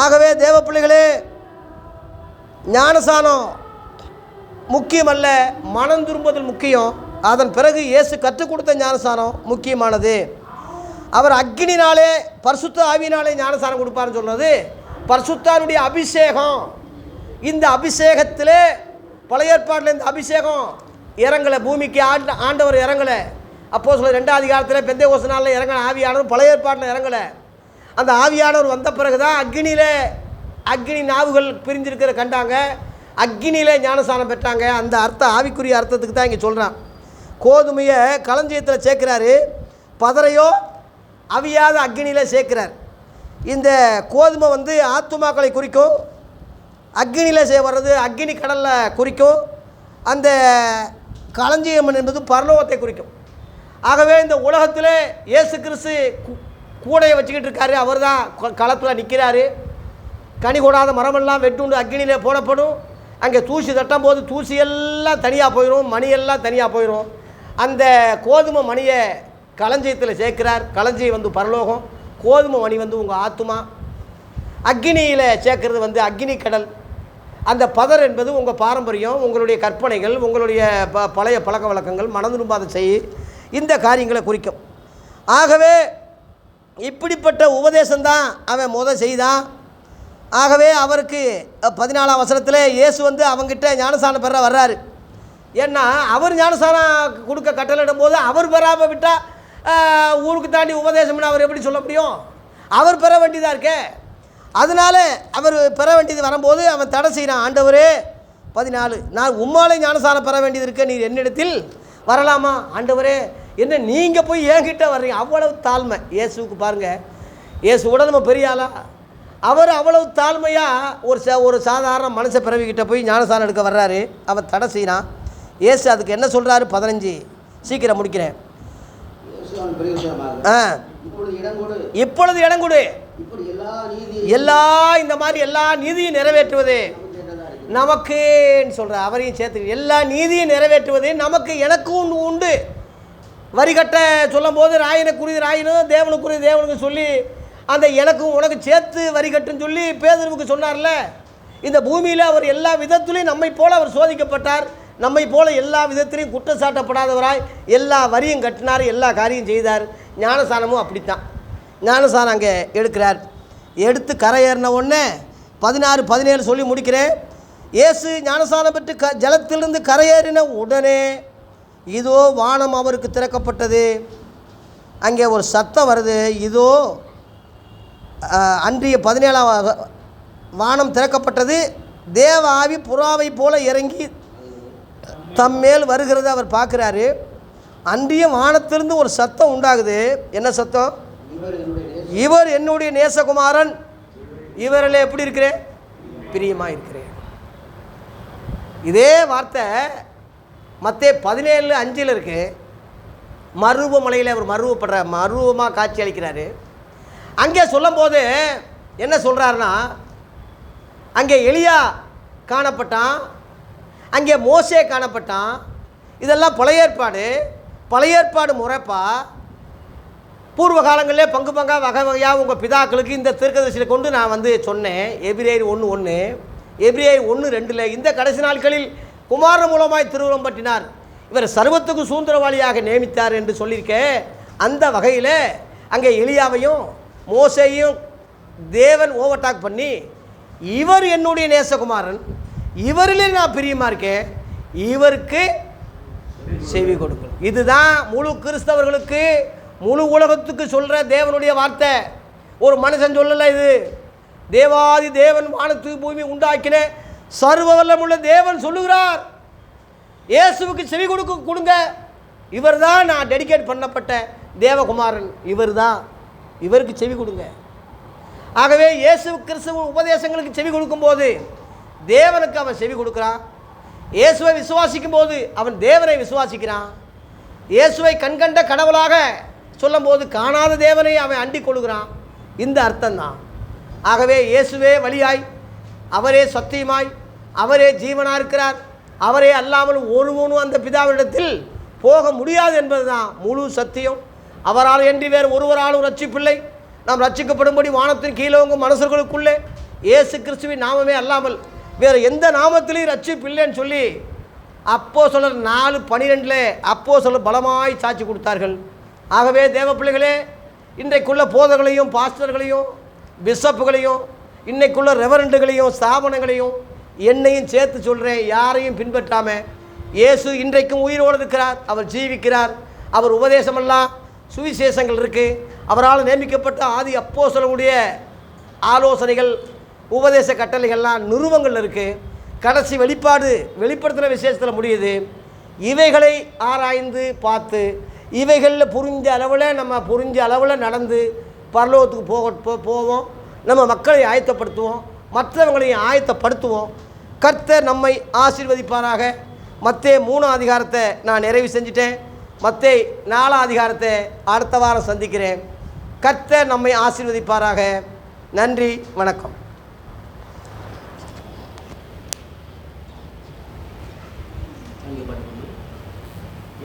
ஆகவே தேவ பிள்ளைகளே, ஞானசானம் முக்கியமல்ல, மனம் திரும்புதல் முக்கியம். அதன் பிறகு இயேசு கற்றுக் கொடுத்த ஞானசானம் முக்கியமானது. அவர் அக்கினினாலே பரிசுத்த ஆவியினாலே ஞானசானம் கொடுப்பாருன்னு சொல்கிறது பரிசுத்தானுடைய அபிஷேகம். இந்த அபிஷேகத்திலே பழைய ஏற்பாட்டில் இந்த அபிஷேகம் இறங்கலை, பூமிக்கு ஆண்டவர் இறங்கலை. அப்போஸ்தலர் 2 அதிகாரத்தில் பெந்தேகோஸ்து நாளில் இறங்கின ஆவியானவர் பழைய ஏற்பாட்டில் இறங்கலை. அந்த ஆவியானவர் வந்த பிறகு தான் அக்னி நாவுகள் பிரிஞ்சிருக்கிற கண்டாங்க, அக்னியிலே ஞானசானம் பெற்றாங்க. அந்த ஆவிக்குரிய அர்த்தத்துக்கு தான் இங்கே சொல்கிறான். கோதுமையை களஞ்சியத்தில் சேர்க்கிறாரு, பதரையோ அவியாத அக்னியில் சேர்க்கிறார். இந்த கோதுமை ஆத்துமாக்களை குறிக்கும், அக்னியில் வர்றது அக்னி கடலில் குறிக்கும். அந்த களஞ்சியம் என்பது பரலோகத்தை குறிக்கும். ஆகவே இந்த உலகத்தில் இயேசு கிறிஸ்து கூடையை வச்சுக்கிட்டு இருக்காரு. அவர் தான் களத்தில் நிற்கிறாரு. கனி கூடாத மரமெல்லாம் வெட்டுண்டு அக்னியிலே போடப்படும். அங்கே தூசி தட்டும் போது தூசியெல்லாம் தனியாக போயிடும், மணியெல்லாம் தனியாக போயிடும். அந்த கோதுமை மணியை களஞ்சியத்தில் சேர்க்கிறார். களஞ்சியம் பரலோகம், கோதுமை மணி உங்கள் ஆத்துமா. அக்னியில் சேர்க்கறது அக்னி கடல். அந்த பதர் என்பது உங்கள் பாரம்பரியம், உங்களுடைய கற்பனைகள், உங்களுடைய பழைய பழக்க வழக்கங்கள், மனம் திரும்பாத இந்த காரியங்களை குறிக்கும். ஆகவே இப்படிப்பட்ட உபதேசம்தான் அவன் செய்தான். ஆகவே அவருக்கு 14ஆம் வசனத்தில் இயேசு அவங்கிட்ட ஞானசானம் பெற வர்றாரு. ஏன்னா அவர் ஞானசானம் கொடுக்க கட்டளையிடும் போது அவர் பெறாமல் விட்டால் ஊருக்கு தாண்டி உபதேசம்னு அவர் எப்படி சொல்ல முடியும்? அவர் பெற வேண்டியதாக இருக்கே. அதனால் அவர் பெற வேண்டியது வரும்போது அவன் தடை செய்கிறான். ஆண்டவரே 14, நான் உம்மாலே ஞானசானம் பெற வேண்டியது இருக்க, நீர் என்னிடத்தில் வரலாமா? ஆண்டவரே, என்ன நீங்கள் போய் என்கிட்ட வர்றீங்க? அவ்வளவு தாழ்மை இயேசுக்கு பாருங்கள். இயேசு கூட நம்ம பெரிய ஆளா? அவர் அவ்வளவு தாழ்மையாக ஒரு சாதாரண மனுஷ பிறவிக்கிட்ட போய் ஞானசானம் எடுக்க வர்றாரு. அவன் தடை செய்யறான். இயேசு அதுக்கு என்ன சொல்கிறாரு? 15, சீக்கிரம் முடிக்கிறேன். இப்பொழுது இடம் கொடு, எல்லா இந்த மாதிரி எல்லா நீதியும் நிறைவேற்றுவது நமக்குன்னு சொல்கிற அவரையும் சேர்த்து எல்லா நீதியும் நிறைவேற்றுவது நமக்கு எனக்கும் உண்டு. வரி கட்ட சொல்லும் போது ராயனுக்குரிய ராயனும் தேவனுக்குரிய தேவனுக்கு சொல்லி அந்த எனக்கும் உனக்கு சேர்த்து வரி கட்டுன்னு சொல்லி பேதுருவுக்கு சொன்னார்ல. இந்த பூமியில் அவர் எல்லா விதத்திலையும் நம்மை போல் அவர் சோதிக்கப்பட்டார். நம்மை போல் எல்லா விதத்திலையும் குற்றச்சாட்டப்படாதவராய் எல்லா வரியும் கட்டினார், எல்லா காரியம் செய்தார். ஞானசானமும் அப்படித்தான். ஞானசானம் அங்கே எடுக்கிறார். எடுத்து கரையேறின உடனே 16-17 சொல்லி முடிக்கிறேன். இயேசு ஞானசானம் பெற்று ஜலத்திலிருந்து கரையேறின உடனே இதோ வானம் அவருக்கு திறக்கப்பட்டது. அங்கே ஒரு சத்தம் வருது. இதோ அன்றைய 17 வானம் திறக்கப்பட்டது. தேவ ஆவி புறாவை போல இறங்கி தம்மேல் வருகிறத அவர் பார்க்குறாரு. அன்றைய வானத்திலிருந்து ஒரு சத்தம் உண்டாகுது. என்ன சத்தம்? இவர் என்னுடைய நேசகுமாரன், இவரில் எப்படி இருக்கிறேன்? பிரியமாக இருக்கிறேன். இதே வார்த்தை மத்தேயு 17:5 இருக்கு. மருவமலையில் அவர் மருவமாக காட்சி அளிக்கிறாரு. அங்கே சொல்லும் போது என்ன சொல்கிறாருன்னா, அங்கே எலியா காணப்பட்டான், அங்கே மோசே காணப்பட்டான். இதெல்லாம் பழைய ஏற்பாடு முறைப்பா. பூர்வ காலங்களிலே பங்கு பங்காக வகை வகையாக உங்கள் பிதாக்களுக்கு இந்த தீர்க்கதரிசியை கொண்டு நான் சொன்னேன். எபிரேயர் 1:1, எபிரேயர் 1:2 இந்த கடைசி நாட்களில் குமாரன் மூலமாய் திருவுளம் பற்றினார், இவர் சர்வத்துக்கு சுதந்திரவாளியாக நியமித்தார் என்று சொல்லியிருக்கேன். அந்த வகையில் அங்கே எலியாவையும் மோசையும் தேவன் ஓவர்டாக் பண்ணி, இவர் என்னுடைய நேசகுமாரன், இவரிலே நான் பிரியமாக இருக்கேன், இவருக்கு செவி கொடுக்கணும். இதுதான் முழு கிறிஸ்தவர்களுக்கு, முழு உலகத்துக்கு சொல்கிற தேவனுடைய வார்த்தை. ஒரு மனுஷன் சொல்லலை, இது தேவாதி தேவன் வானத்து பூமி உண்டாக்கின சர்வ வல்லமுள்ள தேவன் சொல்லுகிறார். இயேசுவுக்கு செவி கொடுங்க. இவர் தான் நான் டெடிகேட் பண்ணப்பட்ட தேவகுமாரன், இவர் தான், இவருக்கு செவி கொடுங்க. ஆகவே இயேசு கிறிஸ்துவ உபதேசங்களுக்கு செவி கொடுக்கும்போது தேவனுக்கு அவன் செவி கொடுக்குறான். இயேசுவை விசுவாசிக்கும் போது அவன் தேவனை விசுவாசிக்கிறான். இயேசுவை கண்கண்ட கடவுளாக சொல்லும் போது காணாத தேவனை அவன் அண்டிக் கொள்கிறான். இந்த அர்த்தம்தான். ஆகவே இயேசுவே வழியாய், அவரே சத்தியமாய், அவரே ஜீவனாக இருக்கிறார். அவரே அல்லாமல் ஒருவனும் அந்த பிதாவினிடத்தில் போக முடியாது என்பது தான் முழு சத்தியம். அவரால் என்று வேறு ஒருவராலும் ரட்சிப்பில்லை. நாம் ரட்சிக்கப்படும்படி வானத்தின் கீழவங்க மனுஷர்களுக்குள்ளே இயேசு கிறிஸ்துவின் நாமமே அல்லாமல் வேறு எந்த நாமத்திலையும் ரட்சிப்பில்லைன்னு சொல்லி அப்போஸ்தலர் 4:12 அப்போஸ்தலர் பலமாய் சாட்சி கொடுத்தார்கள். ஆகவே தேவ பிள்ளைகளே, இன்றைக்குள்ள போதகர்களையும் பாஸ்டர்களையும் பிஷப்புகளையும் இன்றைக்குள்ள ரெவரண்டுகளையும் ஸ்தாபனங்களையும் என்னையும் சேர்த்து சொல்கிறேன், யாரையும் பின்பற்றாமல் இயேசு இன்றைக்கும் உயிரோடு இருக்கிறார், அவர் ஜீவிக்கிறார். அவர் உபதேசமெல்லாம் சுவிசேஷங்கள் இருக்குது. அவரால் நியமிக்கப்பட்ட ஆதி அப்போஸ்தலருடைய ஆலோசனைகள், உபதேச கட்டளைகள்லாம் நிறுவங்கள் இருக்குது. கடைசி வெளிப்படுத்தின விசேஷத்தில் முடியுது. இவைகளை ஆராய்ந்து பார்த்து இவைகளில் புரிஞ்ச அளவில் நடந்து பரலோகத்துக்கு போவோம். நம்ம மக்களை ஆயத்தப்படுத்துவோம், மற்றவங்களையும் ஆயத்தப்படுத்துவோம். கர்த்தர் நம்மை ஆசீர்வதிப்பாராக. மத்தேயு 3 அதிகாரத்தை நான் நிறைவு செஞ்சுட்டேன். மத்தேயு 4 அதிகாரத்தை அடுத்த வாரம் சந்திக்கிறேன். கர்த்தர் நம்மை ஆசீர்வதிப்பாராக. நன்றி, வணக்கம்.